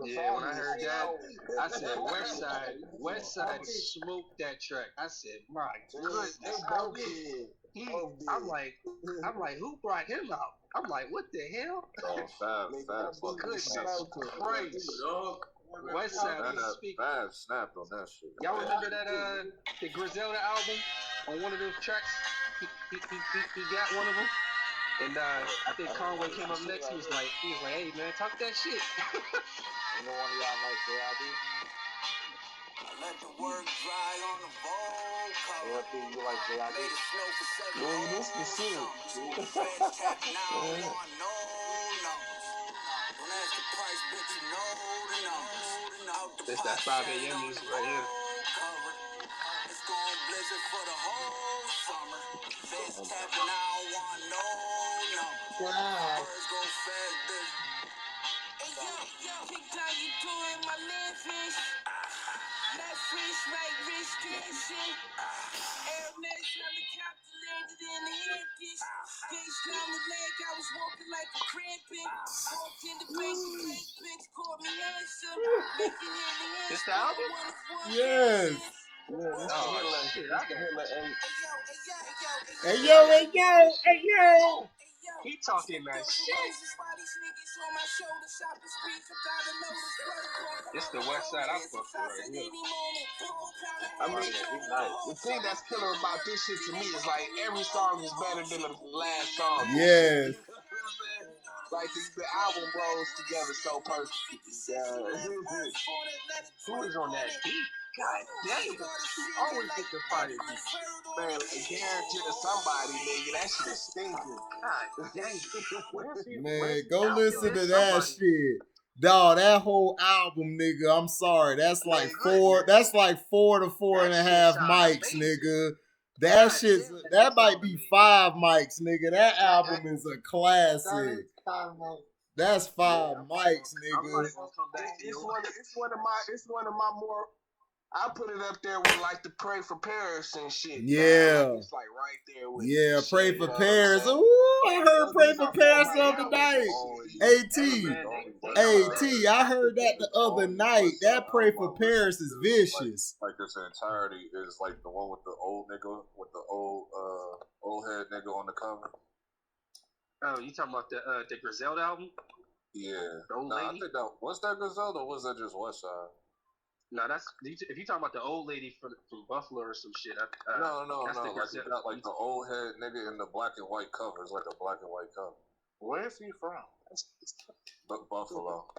Yeah, when I heard that, I said Westside smoked that track. I said, my goodness. I'm like, who brought him out? I'm like, what the hell? Fab. Goodness Christ. Westside was speaking. Fab snapped on that shit. Y'all remember that the Griselda album on one of those tracks? He got one of them. And I think Conway came up next. He was like, hey man, talk that shit. You know one of y'all like JID? I let the work dry on the bowl cover. Yeah, you like JID? Made it snow for 7 Man, this the shit. Feds tapping out on no numbers. Don't ask the price, bitch, you know the numbers. That's that 5 a.m. music right here. It's going blizzard for the whole summer. Feds tapping out on no numbers. Birds go fast, bitch. Hey, yo, big time you doing my man fish. Not fish, right wrist dancing. Airmax helicopter landed in the Hamptons. Gauge down the leg, I was walking like a cramping. Walked in the bank, bitch called me handsome. Making it in the This the album? Yes. Oh, shit. Hey yo. He talking that shit. It's the West Side I fuck with right here. I mean, the thing that's killer about this shit to me is like every song is better than the last song. Yes. Like the album rolls together so perfectly. Who is on that beat? God damn. You always get the fire beat. Man, like guaranteed to somebody, nigga. That shit is stinking. God dang. Man, go listen to that shit. Dawg, that whole album, nigga, I'm sorry. That's like 4 to 4.5 mics, nigga. That shit, that might be 5 mics, nigga. That album is a classic. That's 5 mics, nigga. It's one of my more. I put it up there with like the Pray for Paris and shit. Yeah. Like, it's like right there with Pray shit, for Paris. Ooh, I heard Pray for Paris the other night. AT, I heard that the other night. That Pray for Paris is vicious. Like this entirety is like the one with the old nigga, with the old head nigga on the cover. Oh, you talking about the Griselda album? Yeah. I think that was that Griselda or was that just Westside? No, that's if you talking about the old lady from Buffalo or some shit. No. Like you got like the old head nigga in the black and white cover. It's like a black and white cover. Where is he from? Buffalo.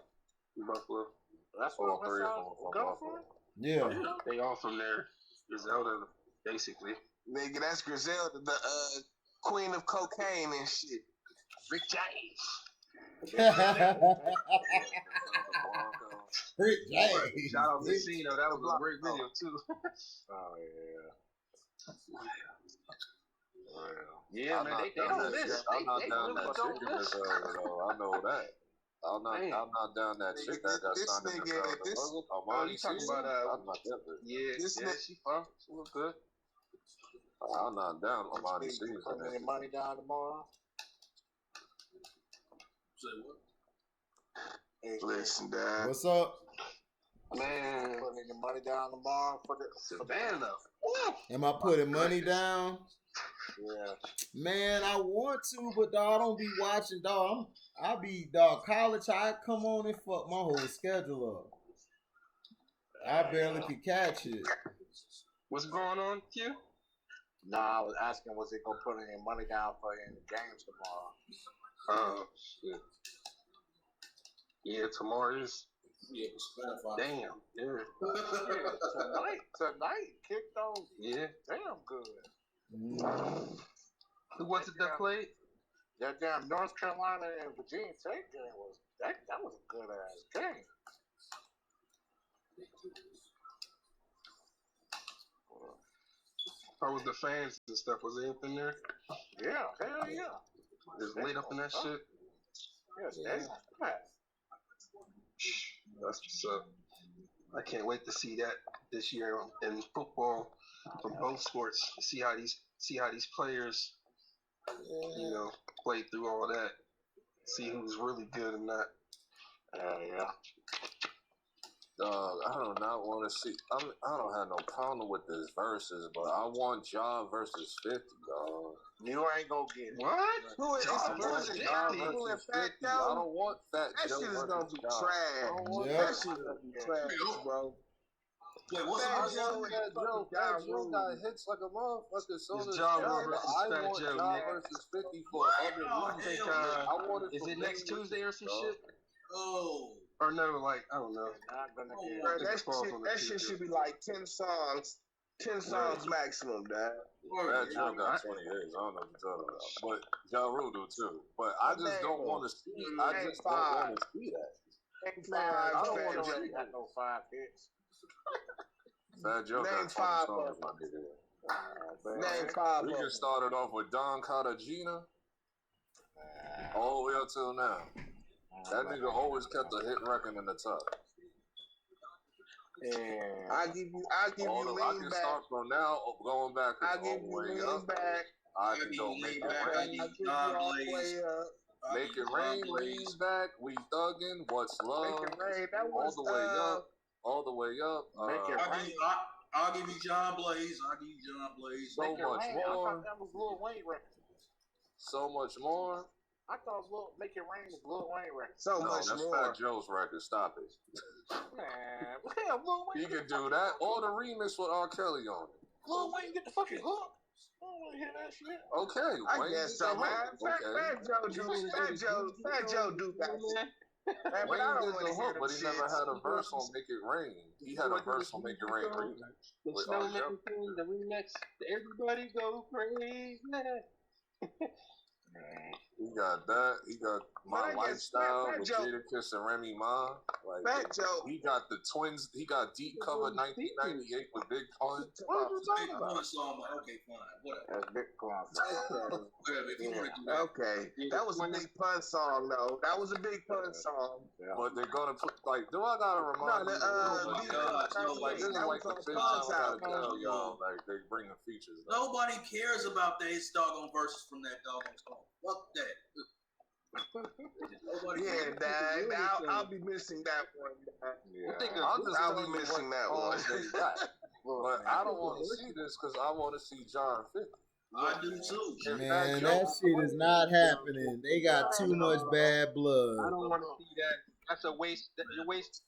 That's all 3 of them from Buffalo. Yeah. They all from there. Griselda, basically. Nigga, that's Griselda, the queen of cocaine and shit. Rick James. Rick James. Shout out to Cino. That was a great video too. Oh yeah. Yeah, man. They don't miss. I'm not down that don't chicken miss. I know that. I'm not down that chick that got signed in the you talking about I'm not that bitch. Yeah, she fun. She look good. I'm not down Amani Season. Putting your money down tomorrow. Say what? Hey, Listen, Dad. What's up? Man, putting your money down tomorrow for the Savannah. Am I putting money down? Yeah. Man, I want to, but dog, I don't be watching, dog. College, I come on and fuck my whole schedule up. I barely could catch it. What's going on, Q? Nah, I was asking, was he gonna put any money down for in the games tomorrow? Oh shit. Yeah, tomorrow is Yeah, Spotify. Damn. Yeah. Tonight kicked on. Yeah. Damn good. Who was it that played? That damn North Carolina and Virginia Tech game was that was a good ass game. How was the fans and stuff? Was they up in there? Yeah, hell yeah. Just lit up in that shit? Yes, Yeah. That's what's up. I can't wait to see that this year in football from both sports. See how these players, you know, play through all that. See who's really good and not. Yeah. I do not want to see. I don't have no problem with this versus, but I want Ja versus 50, dog. You ain't gonna get it. What? Who is Ja versus Ja 50? Who versus is Fat 50. I Joe? don't want Fat That Joe shit is versus gonna be Ja. trash. Yep. That shit is gonna be trash, bro. Wait, what's Fat the Joe and Fat Joe Ja got hits like a motherfucker. So It's does Ja Ja, versus but I Fat want Joe, Ja Nick. versus 50 for other Oh, reasons. hell I want it Is for it next many Tuesday or some reasons, shit? Oh. Or no, like, I don't know. Not gonna get Bro, it. that shit should be like 10 songs. 10 songs maximum, dog. Fat Joe got 20 hits. I don't know what you're talking about. But Ja Rule do too. But I just don't want to see. I just don't want to see that. Five, I don't Fat want to Joe. see Got no 5 hits. Fat Joe Name got 20 five songs, of my nigga. Name 5 We of can them. start it off with Don Cartagena all the way up till now. That nigga always kept a hit record in the top. Yeah. I give you I lean can back. start from now, going back I all give the you way lean up. back. I can go Make It I Rain. give you all the way up. Make It Rain, lean back. We thuggin'. What's Make love? it rain. That All was the way up. All the way up. Make It Rain. I'll give you John Blaze. I'll give you John Blaze. So Make It much Rain. I more. thought that was Lil Wayne record. So much more. I thought Make It Rain was Lil Wayne record. So No, much that's more. Fat Joe's record. Stop it. Man, what the hell, Lil Wayne? He could do that or the remix with R. Kelly on it. Lil Wayne get the fucking hook. I don't want to hear that shit. Okay, I Wayne guess did so, the man. hook. Okay. Fat Joe do that shit. Man, but Wayne I don't did want the to hear hook, them but he never shits. had a verse on Make It Rain. He had a verse on Make It Rain remix. The with R. Snowman Kelly. thing, the remix, everybody go crazy. He got that. He got My But I guess Lifestyle Fat with Joe- Jadakiss and Remy Ma. Like, Fat Joe. he got the twins. He got Deep Cover 1998 with Big Pun. What are you Big Pun song. Okay, fine. Whatever. That's Big Pun. Whatever. If you want to do that. Okay, that was a Big Pun song, though. That was a Big Pun song. But they're gonna put like, do I gotta remind No, you? Like, this is like the fifth time I gotta tell y'all. Like, they bring the features. Nobody cares about these doggone verses from that doggone song. Fuck that. Yeah, Dad. I'll be missing that one. Yeah. I'll be missing that one. But I don't want to see this because I want to see John 50. I do too. Man, that shit is not happening. They got too much bad blood. I don't want to see that. That's a waste. You waste.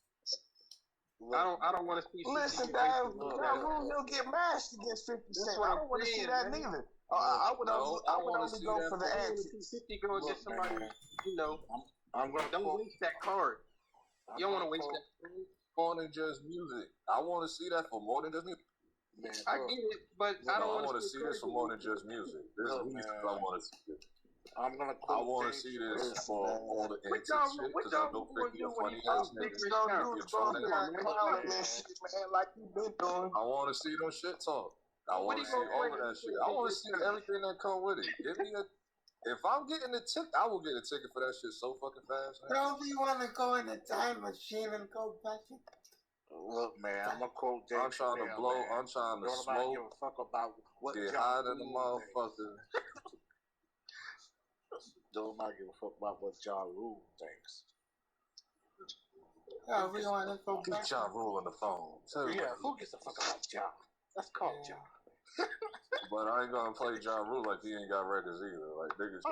I don't want to see. Listen, Dad, he'll get mashed against 50 Cent. I don't want to see that neither. I would only go for the antics. 50 go against somebody, you know. I'm gonna don't waste that card. You don't want to waste that. More than just music. I want to see that for more than just music. Man, I get it, but I don't want to see this for more than just music. There's reasons I want to see it. I'm gonna. I want to see this for all the antics shit because I know 50 a funny ass nigga. Like you've been doing. I want to see them shit talk. I want to see all of that shit. I want to see everything that come with it. Give me a. If I'm getting a ticket, I will get a ticket for that shit so fucking fast. Don't you want to go in a time machine and go back? Look, man, I'm gonna quote Dave I'm trying to blow. Man. I'm trying to Don't smoke. give a fuck about what Get John high than the Rule motherfucker. Don't give a fuck about what John Rule thinks. Oh, we want to go back. Get John Rule on the phone. Yeah, who gives a fuck about John? Let's call John. But I ain't gonna play John Rule like he ain't got records either. Like niggas,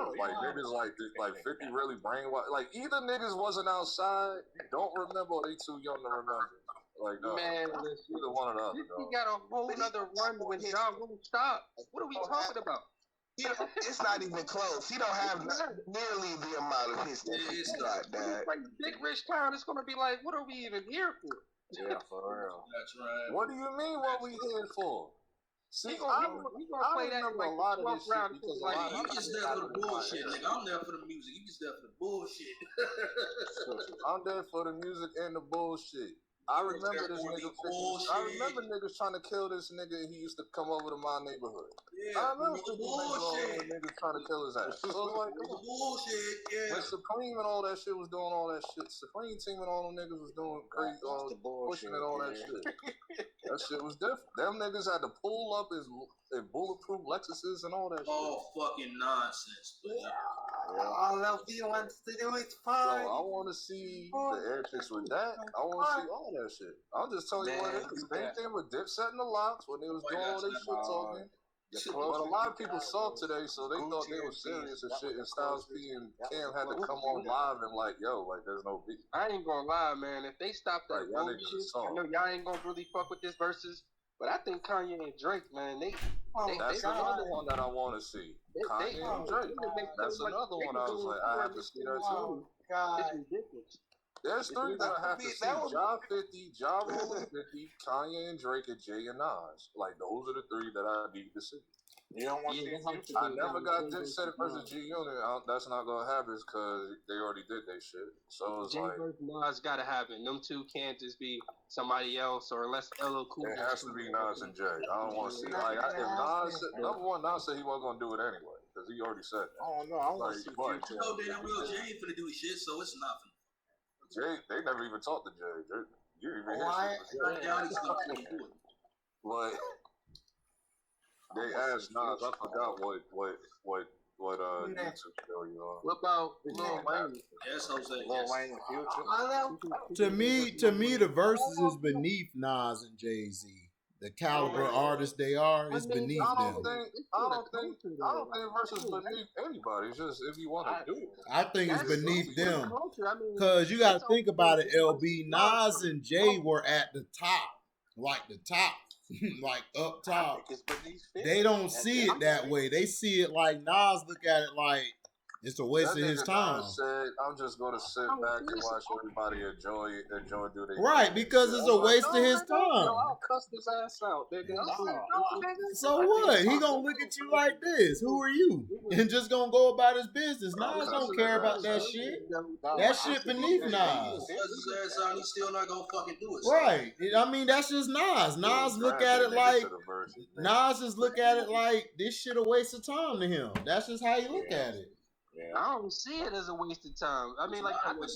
like 50 really brainwashed. Like either niggas wasn't outside, don't remember, or they too young to remember. Like no, man, either one or the other. He got a whole other run when John won't stop. What are we talking about? It's not even close. He don't have nearly the amount of hits that he's got, Dad. Like Big Rich Town, it's gonna be like, what are we even here for? Yeah, for real. That's right. What do you mean? What we here for? See, We gonna play that remember like a lot of this shit round because like, a lot You of just there for the bullshit, nigga. I'm there for the music. You just there for the bullshit. I'm there for the music and the bullshit. I remember this nigga. I remember niggas trying to kill this nigga. He used to come over to my neighborhood. Yeah, I remember niggas trying to kill his ass. So it was like, come on. Bullshit, yeah. When Supreme and all that shit was doing all that shit, Supreme Team and all them niggas was doing crazy, pushing and all that shit. That shit was different. Them niggas had to pull up his bulletproof Lexuses and all that shit. All fucking nonsense. All LB wants to do is So fine. I want to see the air chicks with that. I want to see all that shit. I'm just telling you what it is. Same thing with Dipset and the Locks when they was doing all their shit talking. But a lot of people saw today, so they thought they were serious and shit. And Styles P and Cam had to come on live and like, yo, like there's no beat. I ain't gonna lie, man. If they stop that bullshit, I know y'all ain't gonna really fuck with this versus. But I think Kanye and Drake, man, that's another one that I want to see. Kanye and Drake. That's another one I was like, I have to see that too. It's ridiculous. There's three that I have to see. Ja 50, Ja Rule 50, Kanye and Drake, and Jay and Nas. Like, those are the three that I need to see. You don't want to see Future? I never got Dipset versus G-Unit. That's not going to happen because they already did their shit. So it's like... Nas got to happen. Them two can't just be somebody else or unless LL Cool. It has to be Nas and Jay. I don't want to see... Like, if Nas... Number one, Nas said he wasn't going to do it anyway because he already said that. Oh, no. I want to see Future. You know, damn real Jay ain't finna do shit, so it's nothing. Jay, they never even talked to Jay. You even hear shit. But they asked Nas, I forgot what YouTube show you on. What about Lil Wayne? Yes, Jose. Lil Wayne and To Future. me, the verses is beneath Nas and Jay-Z. The caliber artists they are is beneath them. I don't think versus beneath anybody. It's just if you want to do it. I think it's beneath them. Cause you gotta think about it, LB. Nas and Jay were at the top. Like the top. Like up top. They don't see it that way. They see it like Nas look at it like it's a waste of his time. Said, I'm just gonna sit back and watch everybody enjoy do their right, because it's a waste of his time. I'll cuss his ass out, nigga. So what? He gonna look at you like this. Who are you? And just gonna go about his business. Nas don't care about that shit. That shit beneath Nas. He's still not gonna fucking do it. Right. I mean, that's just Nas. Nas look at it like Nas just look at it like this shit a waste of time to him. That's just how he look at it. Yeah. I don't see it as a waste of time. I mean, like, I look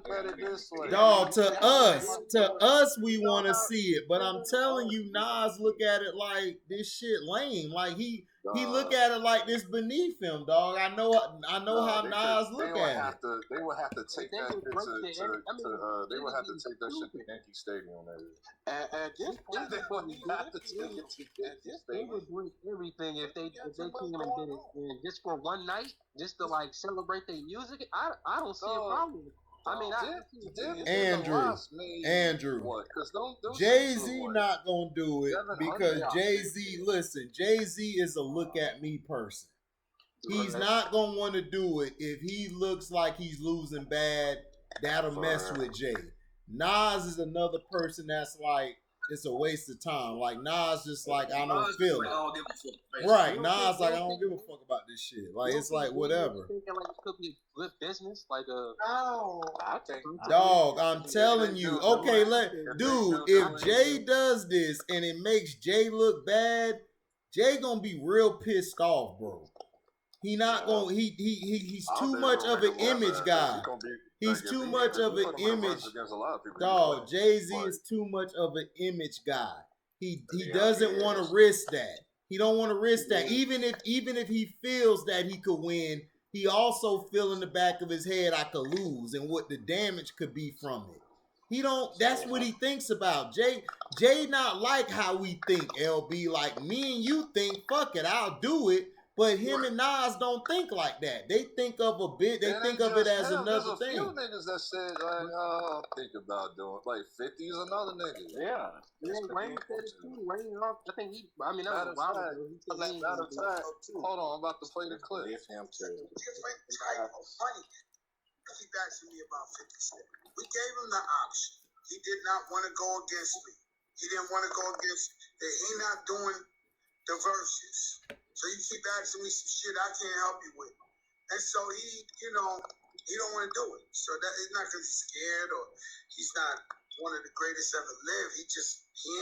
at it this way. Dog, to us, we want to see it. But I'm telling you, Nas look at it like this shit lame. Like he look at it like this beneath him, dog. I know how Nas look at it. They would have to take that shit to they would have to take that shit to Yankee Stadium. At this point, they would break everything if they came and did it just for one night, just to like celebrate their music. I don't see a problem. I mean, Andrew, Jay-Z not gonna do it because Jay-Z, listen, Jay-Z is a look at me person. He's not gonna want to do it if he looks like he's losing bad. That'll mess with Jay. Nas is another person that's like, it's a waste of time. Like Nas just like, I don't feel it. Right, Nas like, I don't give a fuck about this shit. Like it's like whatever. Thinking like it could be a good business, like a. I think. Dog, I'm telling you. Okay, dude. If Jay does this and it makes Jay look bad, Jay gonna be real pissed off, bro. He not gonna. He's too much of an image guy. He's too much of an image. Dog, Jay-Z is too much of an image guy. He doesn't want to risk that. He don't want to risk that. Even if he feels that he could win, he also feel in the back of his head I could lose and what the damage could be from it. He don't. That's what he thinks about. Jay not like how we think. LB like me and you think. Fuck it, I'll do it. But him and Nas don't think like that. They think of a bit. They think of it as another thing. There's a few niggas that said like, "Oh, think about doing like 50 is another nigga." Yeah, Wayne said it too. Wayne, I think he. I mean, that was a while ago. Matter of fact, hold on, I'm about to play the clip. If him too. Different type of money. Keep asking me about 50 Cent. We gave him the option. He did not want to go against me. He didn't want to go against that. He not doing the verses. So you keep asking me some shit I can't help you with. And so he, he don't want to do it. So that it's not because he's scared or he's not one of the greatest ever lived. He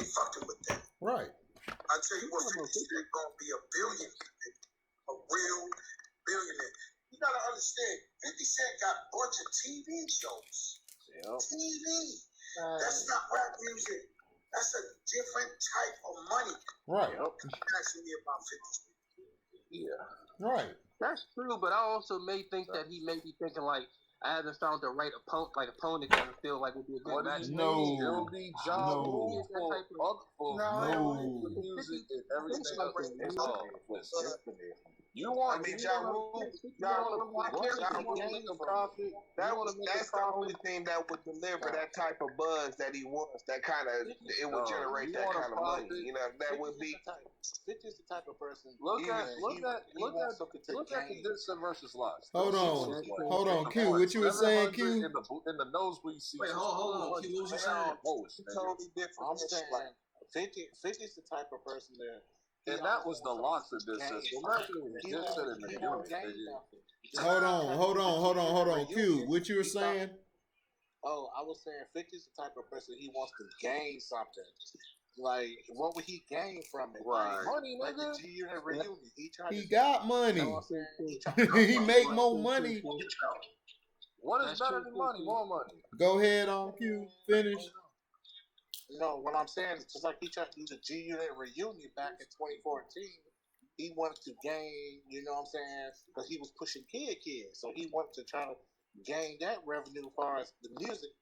ain't fucking with that. Right. I tell you what, 50 Cent gonna be a billionaire. A real billionaire. You gotta understand, 50 Cent got a bunch of TV shows. Yep. TV. That's not rap music. That's a different type of money. Right. Yep. Asking me about 50 Cent. Yeah. Right. That's true, but I also may think that he may be thinking like, I haven't found the right opponent that I feel like would be a good match. No. It'll be job for music and everything else. You want to make a profit. That's the only thing that would deliver that type of buzz that he wants. That kind of it would generate that kind of money. You know, that would be. 50 is the type of person. Look at the Dixon versus Locks. Hold on, Q. What you were saying, Q? In the nosebleed seats. Wait, hold on, Q. What was you saying? Totally different. I'm saying 50 is the type of person there. And that was the Locks of this system. Hold on, Q. What you were saying? Oh, I was saying 50 is the type of person he wants to gain something. Like, what would he gain from it? Right. Like, money, like nigga. the G-Unit reunion. He got money. He make more money. What is better than money? More money. Go ahead on Q. Finish. No, what I'm saying is just like he tried to do the G-Unit reunion back in 2014. He wanted to gain, you know what I'm saying, because he was pushing Kid. So he wanted to try to gain that revenue as far as the music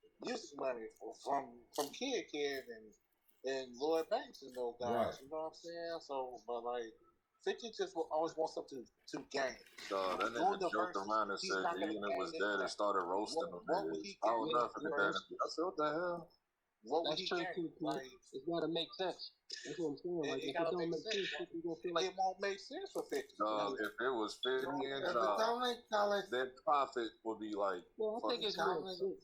money from Kid and Lloyd Banks and those guys. Right. You know what I'm saying? So, but like, 50 just will always want something to gain. So that nigga joked around and said G-Unit was dead and started roasting him. I don't know if it did. I said, what the hell? That's true too. Like, it's gotta make sense. That's what I'm saying. Like, if it don't make sense, people gonna feel like it won't make sense for 50. If it was 50 and then profit would be like. Well, I think it's real.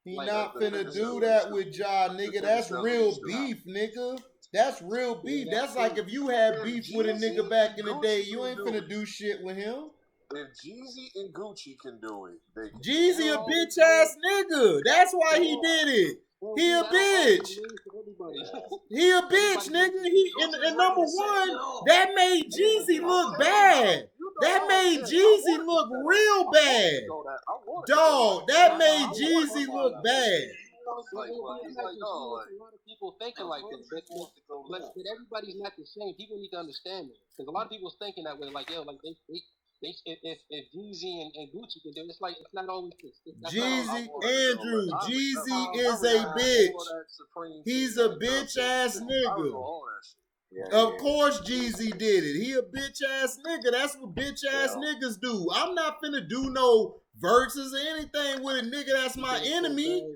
He not finna do that with Ja, nigga. That's real beef, nigga. That's real beef. That's like if you had beef with a nigga back in the day, you ain't finna do shit with him. If Jeezy and Gucci can do it, they can. Jeezy a bitch ass nigga. That's why he did it. He a bitch. He a bitch, nigga. He and number one, that made Jeezy look bad. That made Jeezy look real bad. Dog, that made Jeezy look bad. A lot of people thinking like this, but everybody's not the same. People need to understand it because a lot of people's thinking that way. Like, yo, like they if Jeezy and Gucci can do it, it's like it's not always this. Jeezy, Andrew, Jeezy is a bitch. He's a bitch ass nigga. Of course Jeezy did it. He a bitch ass nigga. That's what bitch ass niggas do. I'm not finna do no verses or anything with a nigga that's my enemy.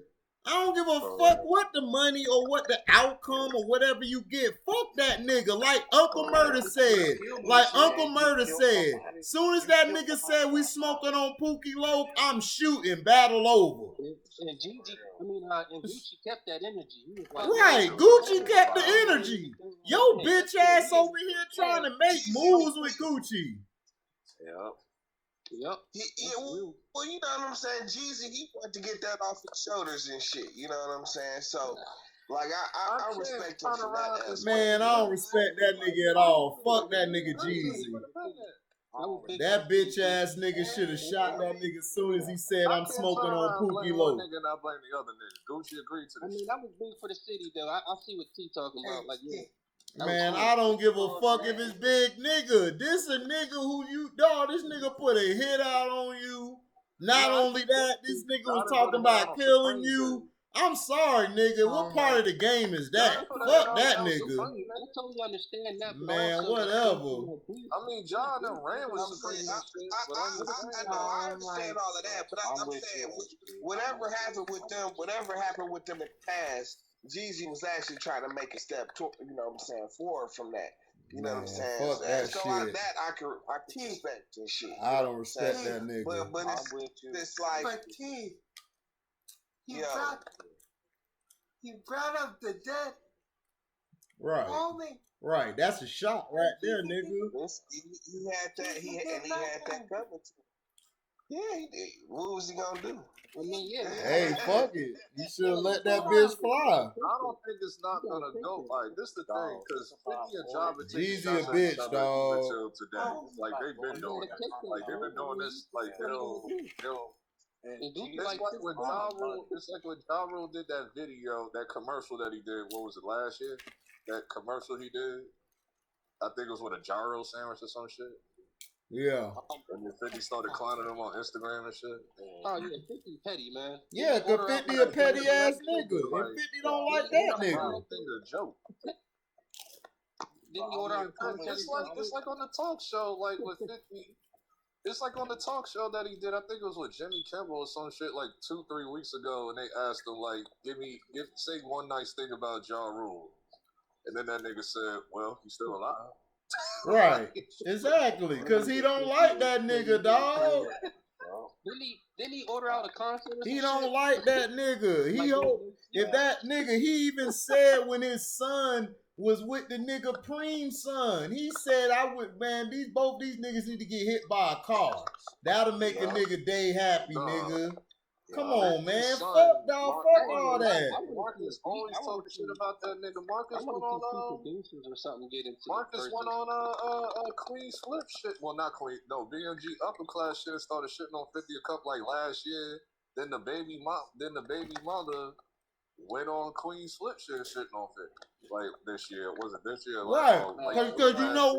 I don't give a fuck what the money or what the outcome or whatever you get. Fuck that nigga. Like Uncle Murder said. Soon as that nigga said we smoking on Pookie Loaf, I'm shooting. Battle over. And Gucci kept that energy. He was like, right, Gucci kept the energy. Yo, bitch ass over here trying to make moves with Gucci. Yep. Well, you know what I'm saying? Jeezy, he wanted to get that off his shoulders and shit. You know what I'm saying? So, like, I respect him for that. Man, I don't respect that nigga at all. Fuck that nigga Jeezy. That bitch ass nigga should have shot that nigga as soon as he said I'm smoking on Pookie Low. Nigga not blame the other nigga. Gucci agreed to this. I mean, that was big for the city though. I see what T talking about. Like, yeah. Man, I don't give a fuck if it's big nigga. This a nigga who you, dog, this nigga put a hit out on you. Not only that, this nigga was talking about killing you. I'm sorry, nigga. What part of the game is that? Fuck that nigga. I totally understand that, man, whatever. I mean, John and Rand was supreme and shit, but I understand all of that, but I'm saying whatever happened with them in the past, Jeezy was actually trying to make a step to, you know what I'm saying, forward from that. You know what I'm saying? Fuck that so shit. I can respect and shit. I don't respect that nigga. But it's like, but T, you brought up the dead. Right. Only. Right. That's a shot right there, nigga. He had that. He had that coming too. Yeah, he did. What was he gonna do? I mean, yeah. Hey, fuck it. You should have let that bitch fly. I don't think it's not gonna go. Like, this the thing, because 50 and Job and Jeezy a bitch, dog. Until today. Like, they've been doing it. Like, they've been doing this. Like, it's like when Ja Rule did that video, that commercial that he did. What was it, last year? That commercial he did. I think it was with a gyro sandwich or some shit. Yeah. And then 50 started clowning him on Instagram and shit. Oh yeah, 50 petty, man. Yeah, cause 50 a petty ass nigga. And 50 don't like that nigga. I don't think it's a joke. Didn't he order on it's like on the talk show, like with 50. It's like on the talk show that he did. I think it was with Jimmy Kimmel or some shit like 2-3 weeks ago, and they asked him like, say one nice thing about Ja Rule, and then that nigga said, "Well, he's still alive." Right, exactly, cause he don't like that nigga, dog. Didn't he order out a concert? He don't like that nigga. If that nigga, he even said when his son was with the nigga Preem's son, he said, both these niggas need to get hit by a car. That'll make a nigga day happy, nigga. Come on, man. Fuck all that. Marcus always talking shit about that nigga. Marcus went on producers or something get into Marcus went on Queen's Flip shit. Well, not Queen. No, BMG upper class shit started shitting on 50 a cup like last year. Then the baby mother went on Queen's Flip shit and shitting on 50. Like this year. Was it this year? Right. Cause you know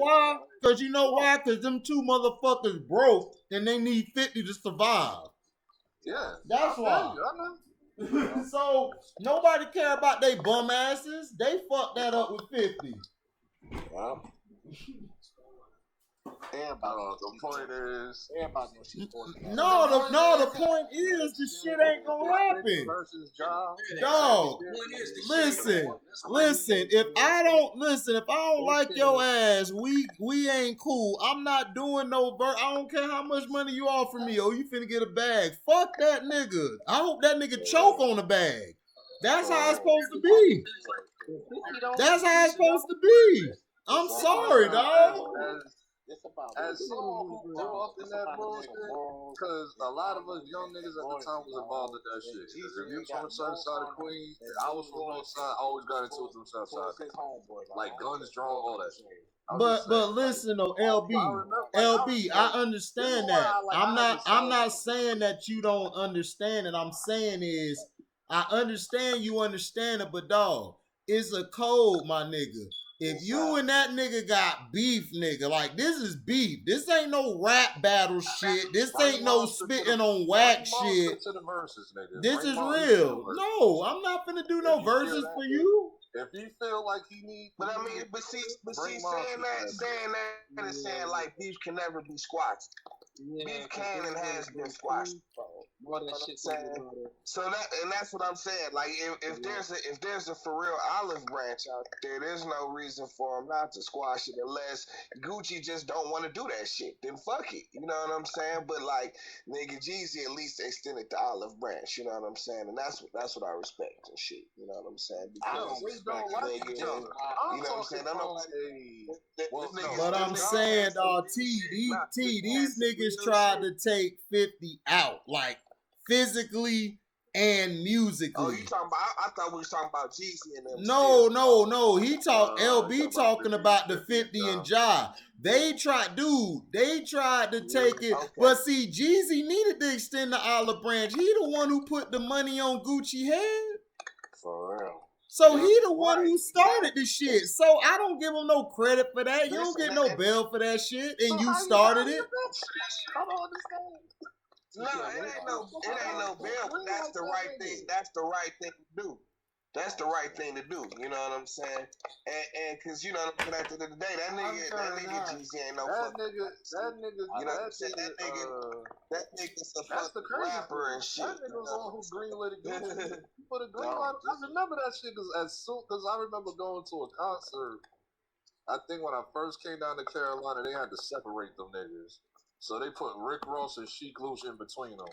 why? Cause them two motherfuckers broke and they need 50 to survive. Yeah. That's why. So nobody care about they bum asses. They fucked that up with 50. Well, the point is, the point is the shit ain't gonna happen. Dog, listen. If I don't like your ass, we ain't cool. I'm not doing no I don't care how much money you offer me. Oh, you finna get a bag. Fuck that nigga. I hope that nigga choke on the bag. That's how it's supposed to be. That's how it's supposed to be. I'm sorry, dog. As someone who grew up in that bullshit, because a lot of us young niggas at the time was involved with that shit. Because if you was from the south side of Queens, I was from the north side, I always got into it from the south side. Like guns drawn, all that shit. But listen though, LB, I understand that. I'm not saying that you don't understand it. I'm saying is I understand you understand it, but dog, it's a code, my nigga. If you and that nigga got beef, nigga, like this is beef. This ain't no rap battle shit. This ain't no spitting on wax shit. This is real. No, I'm not finna do no verses for you. If you feel like he needs, but I mean, but see, saying that is saying like beef can never be squashed. Beef can and has been squashed. So that's what I'm saying. Like if there's a for real olive branch out there, there's no reason for him not to squash it unless Gucci just don't want to do that shit. Then fuck it. You know what I'm saying? But like nigga Jeezy at least extended the olive branch. You know what I'm saying? And that's what I respect and shit. You know what I'm saying? Because nigga, you know what I'm saying? But I'm saying, dog, these niggas tried to take 50 out, like physically and musically. Oh, you talking about? I thought we was talking about Jeezy and them. No. LB talking about the 50 and Ja. They tried to take it. Okay. But see, Jeezy needed to extend the olive branch. He the one who put the money on Gucci head. For real. So he the one who started the shit. So I don't give him no credit for that. You don't get no bail for that shit. And you started it. No, it ain't no bail, but that's the right thing. That's the right thing to do. That's the right thing to do. You know what I'm saying? And cause you know what I'm saying, at the end of the day, that nigga GC ain't no fucking. That nigga, you know what I'm saying? That nigga's a fucking rapper and shit. That nigga was on who greenlit it. He put a green light. I remember that shit because I remember going to a concert. I think when I first came down to Carolina, they had to separate them niggas. So they put Rick Ross and Sheek Louch in between them.